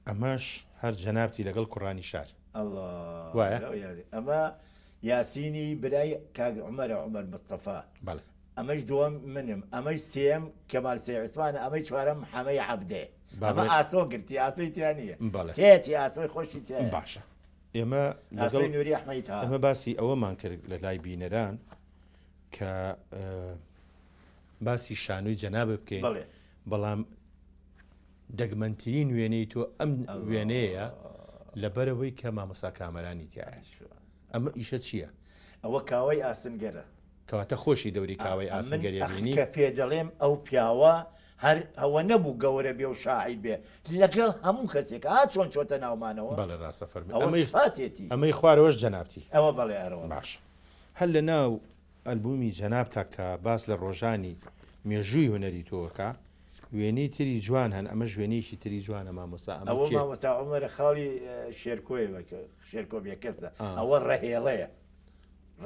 ئەمەش هەر جەنابتی لەگەڵ کوڕانی شار وایە ئەمە یاسینی برای کاک عومەر مستەفا ئەمەش دووەم منم ئەمەش سێم کەمال سێ عوسمانە ئەمەی چوارەم حەمەی عەبدێ ئەمە ئاسۆ گرتی ئاسۆی تیان نییە تێتی ئاسۆی خۆشی تێ باشە ئێمە لەگەڵ نووری ئەحمەد ئەمە باسی ئەوەمان کرد لە لای بینەران کە باسی شانووی جەنابە بکەین بەڵام دەگمەنترین وێنەی تۆ ئەم وێنەیە لەبەرەوەی کە مامۆستا کامەرانی تایە ئەمە ئیشە چییە؟ ئەوە کاوای ئاسنگەرە کەواتە خۆشی دەوری کاوای ئاسنگەریبینی کە پێ دەڵێم ئەو پیاوە هەر ئەوە نەبوو گەورە بێ و شاعید بێ لەگەڵ هەموو کەسێک چۆن چۆتە ناومانەوە بەڵێ ڕاستە فەرمی ئەوەفاتێتی ئەمەی خوارەوەش جەنابتی ئەوە بەڵێ ئەرەوە باش هەر لە ناو ئەلبومی جەنابتە کە باس لە ڕۆژانی مێژووی هوەری تۆکە وێنەی تری جوان هەن ئەمە ێنێکی تری جوانە مامۆستا ئەوە مامۆستا عومەرە خاڵی شێرکۆی شێرکۆ بێکەسە ئەوە ڕەهێڵەیە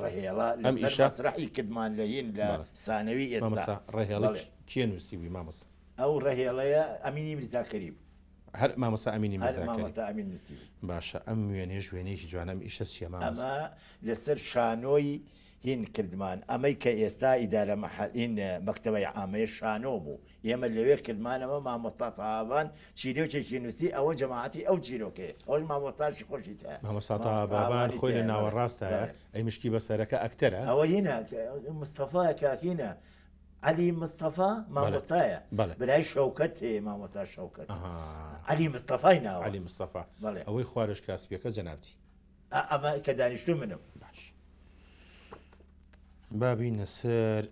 ڕێهێڵە ئەم ئیشڕحی کردمان لە هین لە سانەوی ئێستا ڕێهێڵە چیە نووسیوی مامۆستا ئەو ڕێهێڵەیە ئەمینی میرزاکەریم هەر مامۆستا ئەمینی ئەمین نووسی باشە ئەم وێنێ ژوێنێکی جوانم ئیشە چیە ئەمە لەسەر شانۆی هین کردمان ئەمەی کە ئێستا ئیدارە مەحەلین مەکتەبەی عامەیە شانۆ بوو ئێمە لەوێ کردمانەوە مامۆستا تاوان چیرۆکێکی نووسی ئەوە جەماعەتی ئەو چیرۆکێ ئەوش مامۆستاشی خۆشی تایە مامۆستا بابان خۆی لە ناوەڕاستایە ئەی مشکی بەسەرەکە ئەکتەرە ئەوە هینە مستەفا کاکینە علی مستەفا مامۆستایە برای شەوکەت هەیە مامۆستا شەوکەت علی مستەفای ناوە علی مستەفا ئەوەی خوارش کاسپیەکە جەنابتی ئەمە کە دانیشتو منم بابینە سەر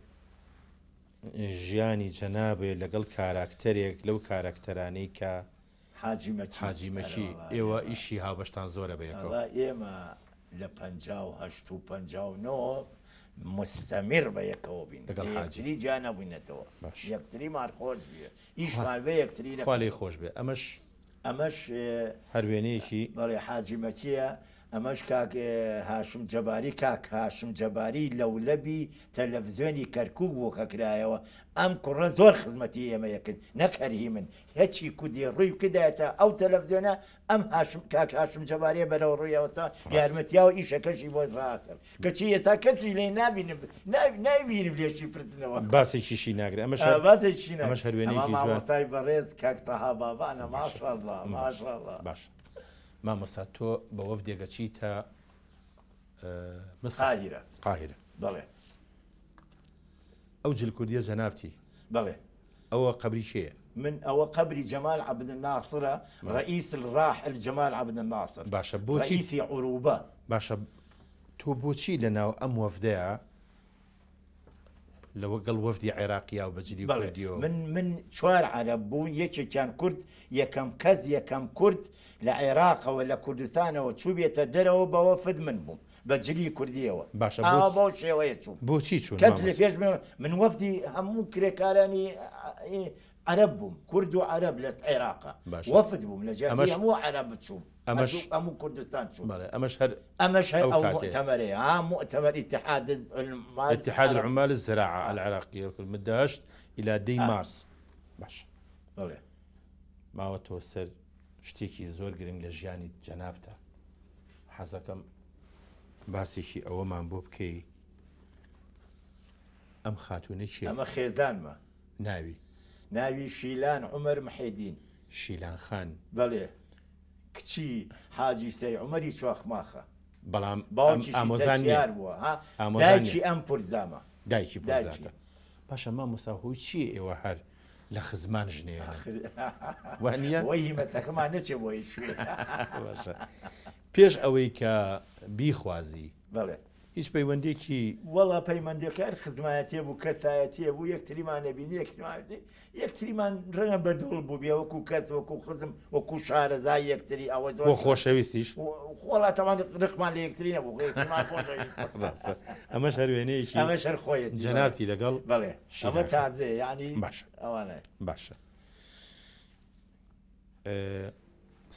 ژیانی جەنابێ لەگەڵ کاراکتەرێک لەو کاراکتەرانەی کە حاجیمەکی ئێوە ئیشی هاوبەشتان زۆرە بەیەکەوە ئێمە لە 58 و 59 مستەمر بە یەکەوە بین یەکتری جا نەبووینەتەوە یەکتری مار خۆش بێ ئیشمان بە یەکتری خاڵی خۆش بێ ئەمەش هەروێنەیەکی بەڵێ حاجیمەکیە ئەمەش کاک هاشم جەباری کاک هاشم جەباری لەولەبی تەلەڤزیۆنی کەرکووک بۆ کەکرایەوە ئەم کوڕە زۆر خزمەتی ئێمە یەکن نەکەری من هەچی کودی ڕووی کردایەتە ئەو تەلەڤزیۆنە ئەم کاک هاشم جەبارێ بەرەو ڕوویەوەتە یارمەتیاوە ئیشەکەشی بۆ ڕاکرد کەچی ئێستا کەسی لێ نابینم نابینم لێشی فرتنەوە باسێکیشی ناگرێت ئەمەش ئەمەش هەروێنێکی مامۆستای بەڕێز کاک تەها بابانە ماشەڵڵا ماشەڵڵا باش مامۆستا تۆ بە وەفدێگە چیتە قاهرە بەڵێ ئەو جلکوردیە جەنابتی بەڵێ ئەوە قبری کێیە من ئەوە قبری جەمال عەبد الناصرە ڕئیس الراحل جەمال عەبد الناصر باشە بۆچی ڕئیسی عوروبە باشە تۆ بۆچی لەناو ئەم وەفدەیە لەوە گەڵ وەفدی عێراقیا و بەجلی کوردیەوە من چوار عەرەب بوو یەکێکیان کورد یەکەم کەس یەکەم کورد لە عێراقەوە لە کوردستانەوە چوو بێتە دەرەوە بە وەفد من بووم بەجلی کوردیەوە باشە بۆ شێوەیە چوو بۆچی چوون کەس لە پێش من وەفدی هەموو کرێکارانی عەرەب بووم کورد و عەرەب لە عێراقا وەفد بووم لە جاتی هەموو عەرەب بچووم هەموو کوردستان چوو ئەمەش هەر ئەو مؤتەمەرەیە مؤتەمەر اتحاد العمال الزراعة العراقية من 11 إلى 10 مارس باش ماوە تۆ سەر شتێکی زۆر گرنگ لە ژیانی جەنابتە حەزەکەم باسێکی ئەوەمان بۆ بکەی ئەم خاتوونە چیە؟ ئەمە خێزانمە ناوی شیلان عومەر محیدین شیلان خان بەڵێ کچی حاجی سەی عومەری چواخماخە بەڵام باوکی ئامۆزان یار بووە دایکی ئەم پورزامە دایکی پۆزاتە باشە مامۆستا هۆی چی ئێوە هەر لە خزمان ژنێ وانە وەی هیمەتەکەمان نەچێ بۆی شوێ پێش ئەوەی کە بیخوازی بڵێ هیچ پەیوەندێکی وەڵا پەیمەندەکار خزمایەتێ بوو کەسایەتێ بوو یەکتریمان نەبینی یەکتریمان ڕەنگە بەدڵ بوو بێ وەکو کەس وەکو خزم وەکو شارەزای یەکتری ئەوە بۆ خۆشەویستیش وڵاتەوان ڕقمان لە یەکتری نەبوو ئەمە شەروێنەیەکی ئەمە شەر خۆیەت جەنابی لەگەڵ بڵێ ئەمە تازێ یعنی باشە ئەوانە باشە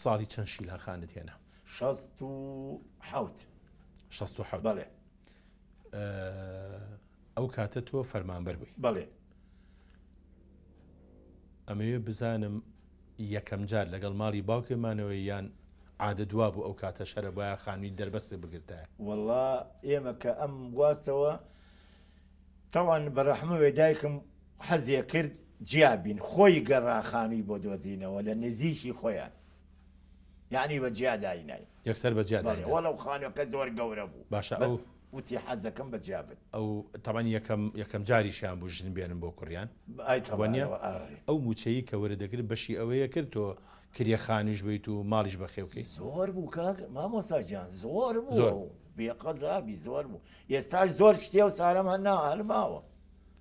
ساڵی چەند شیلاخانت هێنا 67 بەڵێ ئەو کاتە تۆ فەرمانبەر بووی بەڵێ ئەمەوێ بزانم یەکەم جار لەگەڵ ماڵی باوکێمانەوە یان عادە دوا بوو ئەو کاتە شەرە بایە خانووی دەربەستێ بگرتایە وەڵا ئێمە کە ئەم گواستەوە تاوان بەڕەحمەوێ دایکم حەزیە کرد جیابین خۆی گەڕا خانووی بۆ دۆزینەوە لە نزیکی خۆیان یعنی بە جیا داینای یەکسەر بە جیا وەڵەو خانووەکە زۆر گەورە بوو باشە ئەو وتی حەزەکەم بە جیابن ئەو تاوان یەکەم جاریشیان بوو ژن بێنن بۆ کوڕیان ئەو موچەیی کە وەردەگرت بەشی ئەوەیە کرد تۆ کریە خانوش بیت و ماڵیش بەخێوکەی زۆر بوو کاک مامۆستاجیان زۆر بوو بێقەزابی زۆر بوو ئێستاش زۆر شتێ و سارەم هەنا هەلماوە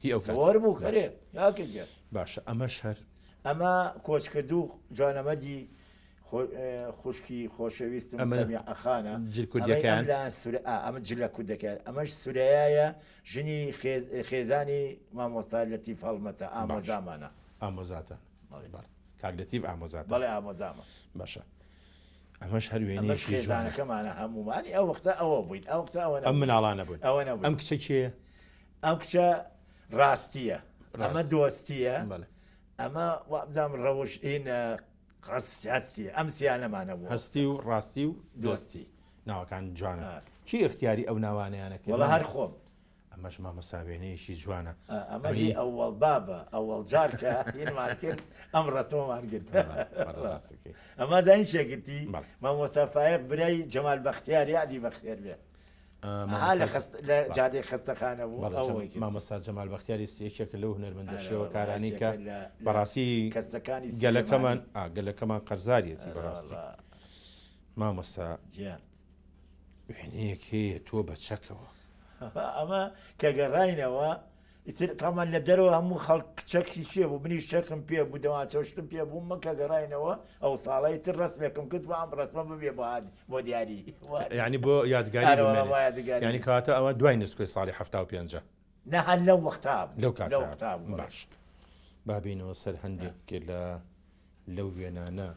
هی ئەو زۆر بوو کەرێ یاکەجێ باشە ئەمەش هەر ئەمە کۆچکردوو جوانەمەدی خوشکی خۆشەویستم سەمیعەخانە ئەمە جلە کودەکە ئەمەش سورەیە ژنی خێزانی مامۆستا لەتیف هەڵمەتە ئامۆزامانە ئامۆزاتە کاگلەتیف ئامۆزات بەڵێ ئامۆزامە باشە ئەمەش هەر وێنەیەکی خێزانەکەمانە هەمومانی ئەو وەختە ئەوە بووین ئەو وەختە ئەوە ئەم مناڵانە بوون ئەوە نەبوون ئەم کچە کێیە ئەم کچە ڕاستیە ئەمە دۆستیە بەڵێ ئەمە وابزانم ڕەوشین هەستی ئەم سیانەمانە بوو هەستی و ڕاستی و دۆستی ناوەکان جوانە چی اختیاری ئەو ناوانیانە کرد وەڵا هەر خۆم ئەمەش مامەساوێنەیەکی جوانە ئەمە هی ئەوەڵ بابە ئەوەڵ جارکە هینمان کرد ئەم ڕەتەوەمان گرت ئەمە زین شێگرتی مامۆستافایە برای جەمال بەختیار یادی بەختێر بێ لە جادەی خستەخانە بوو مامۆستا جەمال بەختیاری یەکێکە لەو هونەرمەندە شێوە کارانی کە بەڕاستی گەلەکەمان قەرزاریەتی بەڕاستی مامۆستا وێنەیەک هەیە تۆ بە چەکەوە ئەمە کە گەڕاینەوە تامان لە دەرەوە هەموو خەڵک کچەکی شێ بوو منی شەکم پێ بوو دەوا چەشتم پێ بوو مەکە گەڕاینەوە ئەو ساڵی تر ڕسمێکم کرد بۆ ئەم ڕسمە ببێ بۆ دیاری ینی بۆ یادگاری ینی کاتە ئەوە دوای نسکۆی ساڵی 75 نەهان لەو وەختا لەو کاتا باش بابینەوە سەر هەندێک لەو وێنانە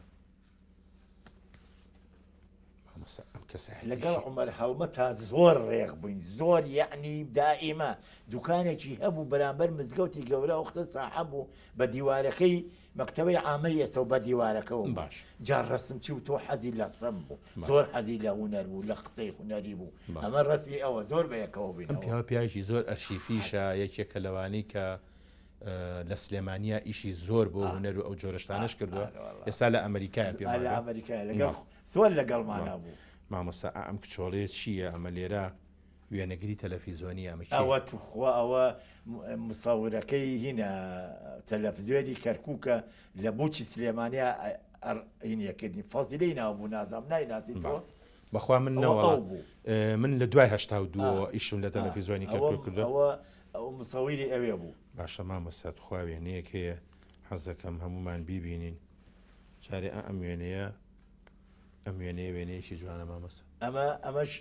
لەگەڵ عومەر هەڵمە تا زۆر ڕێغ بووین زۆر یعنی دائیمە دوکانێکی هەبوو بەرامبەر مزگەوتی گەورە وەختە ساحە بوو بە دیوارەکەی مەکتەبەی عامەی ئێستا و بە دیوارەکەەوە باش جار ڕسم چی و تۆ حەزی لە سەم بوو زۆر حەزی لە هونەر بوو لە قسەی هونەری بوو ئەمە ڕسمی ئەوە زۆر بەیەکەوە بووین پیاوی زۆر ئەرشیفیشە یەکێکە لەوانی کە لە سلێمانیا ئیشی زۆر بۆ هونەر و ئەو جۆرەشتانش کردووە ئێستا لە ئەمریکای پێ لە ئەمریکای لەگەڵ سۆر لەگەڵمانە بوو مامۆستا ئەم کچۆڵێت چییە ئەمە لێرە وێنەگری تەلەڤیزۆنی ئەمە ئەوە توخوا ئەوە مساورەکەی هینە تەلەڤیزیۆنی کەرکووکە لە بۆچی سلێمانیا هینیەکردنی فەزیلەی ناوبوو نازام نایناتی تۆ بەخوا من نەوەڵ من لە دوای هەشتا و دووە ئیشم لە تەلەڤیزۆنی کەرکوو کردەوە ئەو مساویری ئەوێ بوو باشە مامۆستا خوا وێنەیەک هەیە حەزەکەم هەمومان بیبینین جارێ ئەم وێنەیە ئەم وێنەیە وێنەیەکی جوانە مامۆستا ئەمەش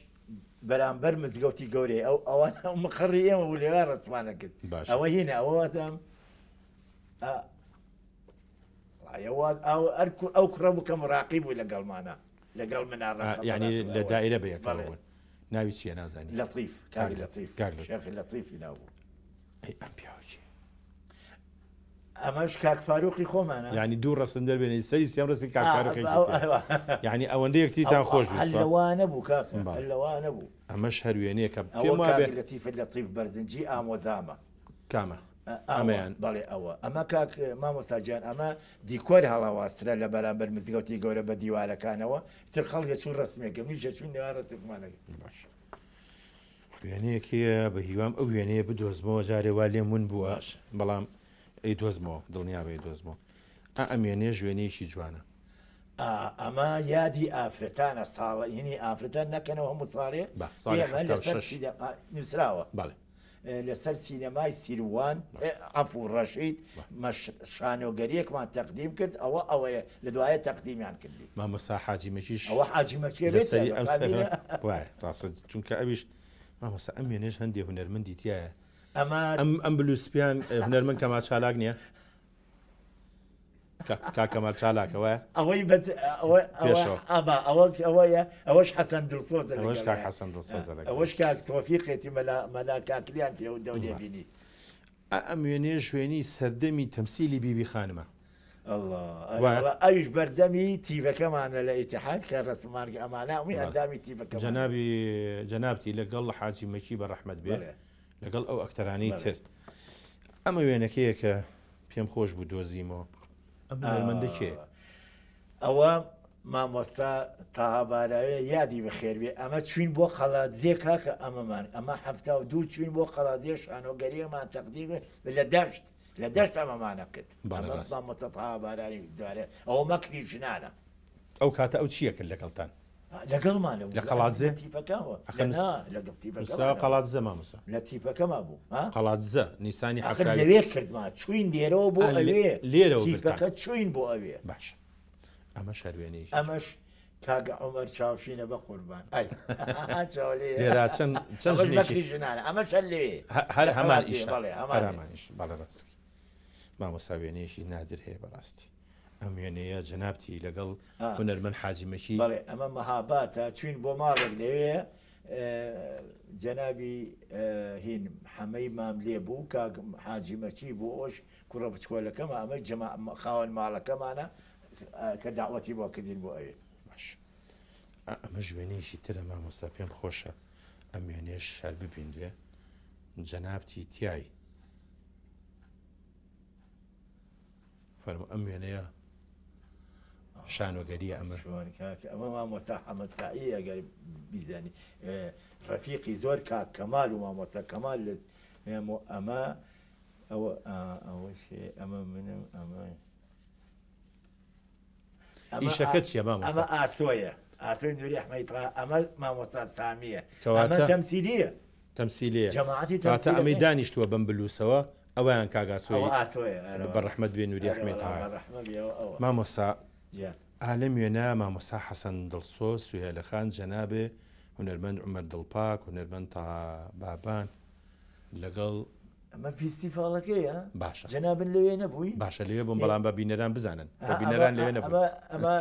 بەرامبەر مزگەوتی گەورەی ئەوان مەخڕی ئێمە بوو لێوە ڕسمانە کرد ئەوە هینە ئەوەتەم ئەو کوڕە بوو کە مڕاقی بوو لەگەڵمانە لەگەڵ مناڕ یعنی لە دائیرە بەیەکەوە ناوی چییە نازانی لەطیف کاری لەطیف شێخی لەطیفی ناوبوو ئەم پیاوەی ئەمەش کاک فاروقی خۆمانە ینی دوو ڕسم دەربێنی سەری سێم ڕستی کاک فاروقی ینی ئەوەندە یەکتیتان خۆش لەوانە بوو کاکە لەوانە بوو ئەمەش هەر وێنەیە کە لەتیف بەرزنجی ئامۆزامە کامە ئەمەیان بەڵێ ئەوە ئەمە کاک مامۆستاجان ئەمە دیکۆر هەڵاواسترە لە بەرامبەر مزگەوتی گەورە بە دیوارەکانەوە تر خەڵکە چوون ڕسمێکم نیشە چوون نێوارەتمانەکە باش وێنەیەکیە بە هیوام ئەو وێنەیە بدۆزمەوە جارێ وا لێمون بووە بەڵام ئەی دۆزمەوە دڵنیا بێ دۆزمەوە ئەمێنێ ژوێنەیەکی جوانە ئەمە یادی ئافرەتانە ساڵە هینی ئافرەتان نەکەنەوە هەموو ساڵێ ئێمە لەسەر نووسراوە بەڵێ لەسەر سینەمای سیروان عەفو ڕەشید شانۆگەریەکمان تەقدیم کرد ئەوەیە لە دوایە تەقدیمیان کردی مامۆستا حاجی مەکیش ئەوە حاجی مەچیە بێت وای ڕاستە چونکە ئەویش مامۆستا ئەم وێنەش هەندێک هونەرمەندی تایە ئەم بلوسپیان هونەرمەند کەمال چالاک نییە کاکەمال چالاکەوە ئەوەش حەسەن دڵسۆزە ئەوەش کاک حەسەن دڵسۆزە ئەوەش کاک تۆفیقێتی مەلا کاکلیان پێ دەولێ بینی ئەم وێنێ شوێنی سەردەمی تەمسیلی بیبی خانمە ئەوش بەردەمی تیڤەکەمانە لە ئیتحاد کە ڕسممانگە ئەمانە ئەوی ئەندامی تیڤەکە جەنابی لەگەڵ حاجی مەکی بە ڕەحمەت بێ لەگەڵ ئەو ئەکتەرانی تر ئەمە وێنەکەیە کە پێم خۆش بوو دۆزیمەوە ئەم هونەرمەندە کێ ئەوە مامۆستا تاهابارایە یادی بەخێربێ ئەمە چوین بۆ قەڵاتزیە کاکە ئەمە هەفتا و دوو چوین بۆ قەڵاتزیە شانۆگەریەمان تەقدیم لە دەشت ئەمەمانە کرد مامۆستا تاهابارانی دوارێ ئەوە مەکری ژنانە ئەو کاتە ئەو چییە کرد لەگەڵتان لەگەڵمانە لە قەڵاتزێ تیپەکەەوە قەڵاتزە مامۆستا لە تیپەکەما بوو قەڵاتزە نیسانی لەوێ کردما چوین لێرەوە بۆ ئەوێ لێرەوە تیپەکە چوین بۆ ئەوێ باش ئەمە شەروێنەی ئەمەش کاگە عومەر چاوشینە بە قوربان لێرا چەند ژنانە ئەمە چەند لێ هەر هەمان ئیش بەڵێ ڕاستکی مامۆستا وێنەیەشی نادر هەیە بەڕاستی ئەم وێنەیە جەنابتی لەگەڵ هونەرمەند حاجی مەکی بەڵێ ئەمە مەهاباتە چوین بۆ ماڵێک لەوێ جەنابی هین حەمەی مام لێ بوو کاک حاجی مەکی بوو ئەوش کوڕە بچکۆلەکەمە ئەمە خاوەن ماڵەکەمانە کە داوەتی بۆ کردین بۆ ئەوێ باش ئەمە ژوێنەیەشی ترە مامۆستا پێم خۆشە ئەم وێنێش شار ببیندوێ جەنابتی تیای فەرموو ئەم وێنەیە شانۆگەریە ئەمە مامۆستا حەمەد ساعی ئەگەر بیزانی ڕەفیقی زۆر کاک کەمال و مامۆستا کەمال ئەمە ئەمە منم ئیشەکە چیە مامۆستا ئەمە ئاسۆیە ئاسۆی نووری ئەحمەدی ئەمە مامۆستا سامیە ئەمە تەمسیلیە تەمسیلیە جەماعەتی کاتە ئەمەی دانیشتووە بەم بلووسەوە ئەویان کاگاسۆی ئاسۆیە بەڕەحمەت بێ نووری ئەحمەد مامۆستا عالم وێنە مامۆستا حەسەن دڵسۆز سوهێلەخان جەنابێ هونەرمەند عومەر دڵپاک هونەرمەند تا بابان لەگەڵ ئەمە فیستیڤاڵەکەیە باشە جەنابن لەوێ نەبووی باشە لێ بۆم بەڵام بە بینەران بزانن بینەران لێ نەبوو ئەمە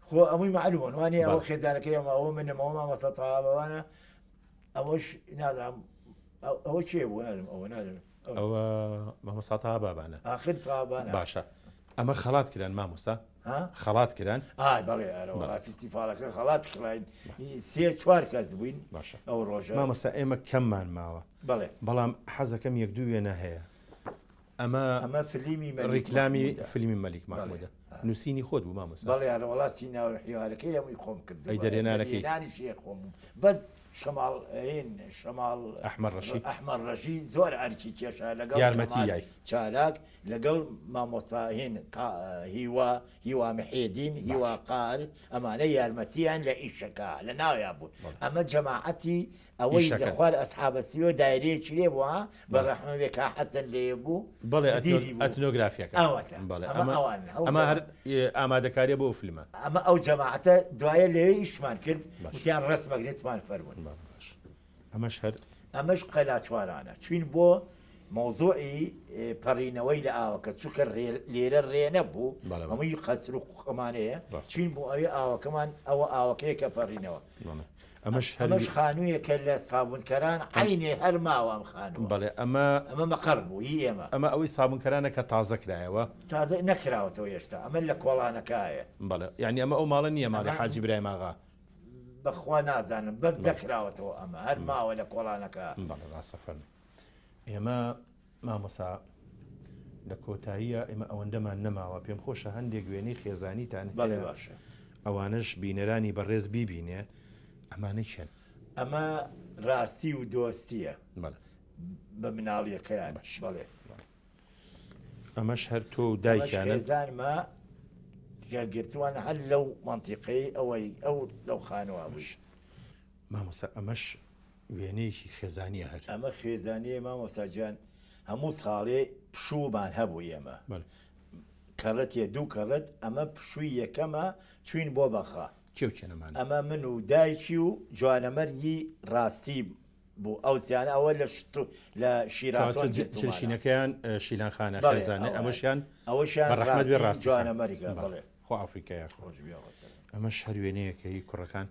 خۆ ئەمووی معلومن وانێ ئەوە خێزانەکەی ئەوە منەوە مامۆستا تاوانە ئەوەش نازانم ئەوە چێ بوو نادم ئەوە نادم ئەوە مامۆستا تا بابانە آخر تاوانە باشە ئەمە خەڵات کران مامۆستا خەڵات کران بەڵێ فیستیڤالەکە خەڵات کراین سێ چوار کەس بووین باشە ئەو ڕۆژە مامۆستا ئێمە کەممان ماوە بەڵێ بەڵام حەزەکەم یەک دوو وێنە هەیە ئەمە فیلمی ڕیکلامی فیلمی مەلیک محمودە نووسینی خۆت بوو مامۆستا بەڵێ وڵات سیناوە حیوانەکەی هەمووی خۆم کرد ئەی دەرێنانەکەی خۆم بەس شەماڵ ئەحمەد ڕەشی زۆر ئەرکی کێشە لەگەڵ یارمەتی چالاک لەگەڵ مامۆستاهین هیوا محێدین هیوا قال ئەمانە یارمەتیان لە ئیشەکە لە ناویا بوون ئەمە جەماعەتی ئەوەی لەخوار ئەسحابەسیەوە دایرەیەکی لێ بووە بە ڕەحمەوێ کا حەسەن لێ بوو بەڵێ ئەتنۆگرافیەکە ئەمە هەر ئامادەکاریە بۆ فیلمە ئەمە ئەو جەماعەتە دوایە لێوێ ئیشمان کرد وتیان ڕسمەگرێتمان فەرمون ئەمەش قەلا چوارانە چوین بۆ مۆزوعی پەڕینەوەی لە ئاوەکە چووکە لێرە ڕێنە بوو هەمووی قەسر و قەمانەیە چین بۆ ئەوێ ئاوەکەمان ئەوە ئاوەکەیە کە پەڕینەوە ئەمەش خانوویەکە لە سابونکەران عینێ هەر ماوە ئەم خانوو بەڵێ ئەمە مەقەڕ بوو ئەمە ئەوەی سابونکەرانە کە تازە کرایەوە تازە نەکراوەتەوە هێشتا ئەمە لە کۆڵانەکەیە بەڵێ یعنی ئەمە ئەو ماڵە نییە ماڵی حاجی برای ماغا بەخوا نازانم بەس دەکراوەتەوە ئەمە هەر ماوە لە کۆڵانەکە ڕاستەفەرن ئێمە مامۆسا لە کۆتاییە ئێمە ئەوەندەمان نەماوە پێم خۆشە هەندێک وێنەی خێزانیتان بەڵێ باشە ئەوانش بینەرانی بەڕێز بیبینێ ئەمانە چێن ئەمە ڕاستی و دۆستیە بەڵێ بە مناڵیەکەیان بەڵێ ئەمەش هەر تۆ و دایکیانە خێزانمە گرتووان هەر لەو منتیقەی ئەوەی ئەو لەو خانەوە بووش مامۆستا ئەمەش وێنەیەکی خێزانیە هەر ئەمە خێزانیە مامۆستاجان هەموو ساڵێ پشومان هەبوو ئێمە کەڕەتێ دوو کەڕەت ئەمە پشووی یەکەمە چوین بۆ بەخا چێوچێنەمان ئەمە من و دایکی و جوانەمەرگی ڕاستی بوو ئەوسیانە ئەوە لە شیراتۆن چشینەکەیان شیلانخانە خێزانە ئەمەشیان ئەوەشیان جوانەمەریکە بڵێ خۆ ئافریقای خۆش ئەمەش هەر وێنەیەکەی کوڕەکان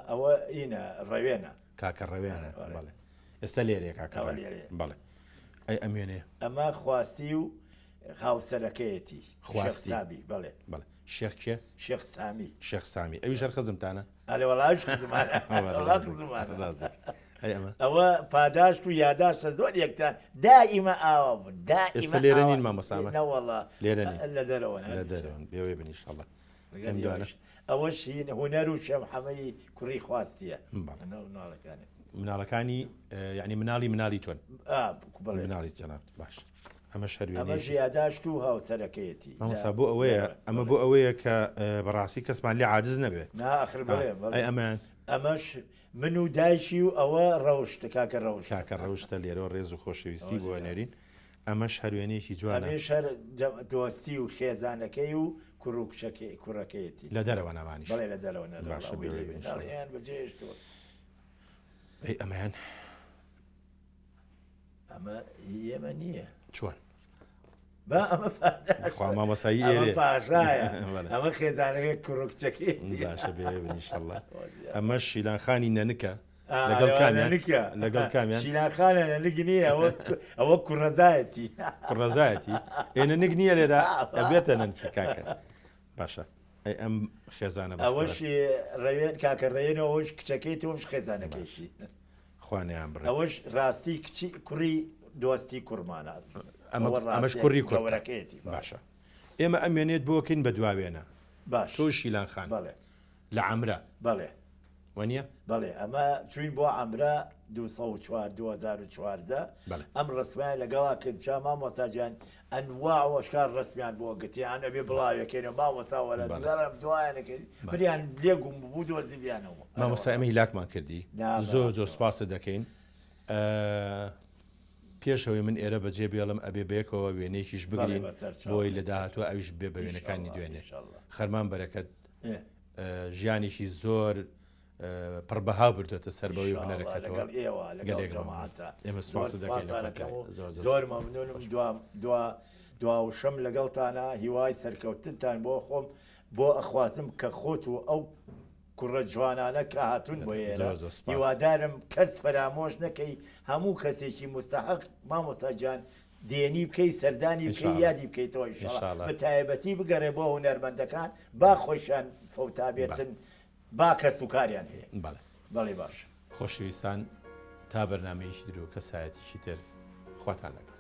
ئەوە ئینە ڕەوێنە کاکە ڕەوێنە بەڵێ ئێستا لێرێ کاکە بەڵێ ئەی ئەمێنێ ئەمە خواستی و هاوسەرەکەیەتی خواستی بڵێ بەڵێ شێخ کێ شێخ سامی شێخ سامی ئەوی ژەر خزمتانە ئەلێ وەڵاش ئەوە پاداشت و یاداشتە زۆر یەکتان دائیمە ئاوا بوون ئێستا لێرە نین مامۆسامە نەوەڵا لێرە لە دەرەوە لە دەرەوە بێوێ بن ئینشەڵڵا ئەوەش هونەر و شەمحەمەی کوڕی خواستیە مناڵەکانی یعنی مناڵی تۆن مناڵی جەناب باش ئەمە ئەمەش یاداشت و هاوسەرەکەیەتی مامۆستا بۆ ئەوەیە ئەمە بۆ ئەوەیە کە بەڕاستی کەسمان لێ عاجز نەبێت ناخر ئەی ئەمان ئەمەش من و دایشی و ئەوە ڕەوشتە کاکە ڕەوشتە لێرەوە ڕێز و خۆشەویستی بۆ نێرین ئەمەش هەروێنێکی جوانە هەر دۆستی و خێزانەکەی و کوڕەکەیەتی لە دەرەوە نامانی بەڵێ لە دەرەوە بەجێشتەوە ئەی ئەمان ئەمە ئێمە نییە چۆن مامۆسایی پاشایە ئەمە خێزانەکە کوڕکچەکەی باشە بێ ئینشەڵڵا ئەمەش شیلانخانی نەنکە لەگەڵ کامیان شیلانخانە نەنگ نییە ئەوە کوڕەزایەتی ئێنە نگ نییە لێرە ئەبێتە نەنکی کاکە باشە ئەی ئەم خێزانە ئەوەش ڕێوێن کاکە ڕێنەوە ئەوش کچەکەی تۆش خێزانەکەیشی خوانیان بڕێ ئەوەش ڕاستی کچی کوڕی دۆستی کوڕمانە ئەمەش کوڕی کوڕەکەیەتی باشە ئێمە ئەمێنێت بۆکەین بە دواوێنە باش تۆ شیلانخان بەڵێ لە عەمرە بەڵێ وەنیە بەڵێ ئەمە چوین بۆ عەمرە 2014 ئەم ڕسمیان لەگەڵا کرد چا مامۆستاجان ئەنواع وەشکار ڕسمیان بۆ گتیان ئەبێ بڵاوەکەینەوە مامۆستا وەلا دوگەڕم دوایانەکەی بریان لێگوم بوو دۆزی بیانەوە مامۆستا ئەمە هیلاکمان کردی زۆر سپاسە دەکەین پێشەوەی من ئێرە بەجێ بێڵم ئەبێ بێکەوە وێنێکیش بگرین بۆی لە داهاتوە ئەویش بێ بە وێنەکانی دوێنێ خەرمان بەرەکەت ژیانێکی زۆر پڕبەها بردوێتە سەر بەوەی هونەرەکەتەوە ئێمە زۆر مەمنونم دواوشەم لەگەڵتانە هیوای سەرکەوتنتان بۆ خۆم بۆ ئەخوازم کە خۆت و ئەو کوڕە جوانانە کە هاتوون بۆ ئێرە هیوادارم کەس فەرامۆش نەکەی هەموو کەسێکی مستحق مامۆستاجان دێنی بکەی سەردانی بکەی یادی بکەیتەوە ئینشاڵڵا بە تایبەتی بگەڕێ بۆ هونەرمەندەکان با خۆشیان فەوتابێتن با کەس و کاریان هەیە بەڵێ باش خۆشەویستان تا بەرنامەیەکی درو کەسایەتیشی تر خواتان لەگەڵ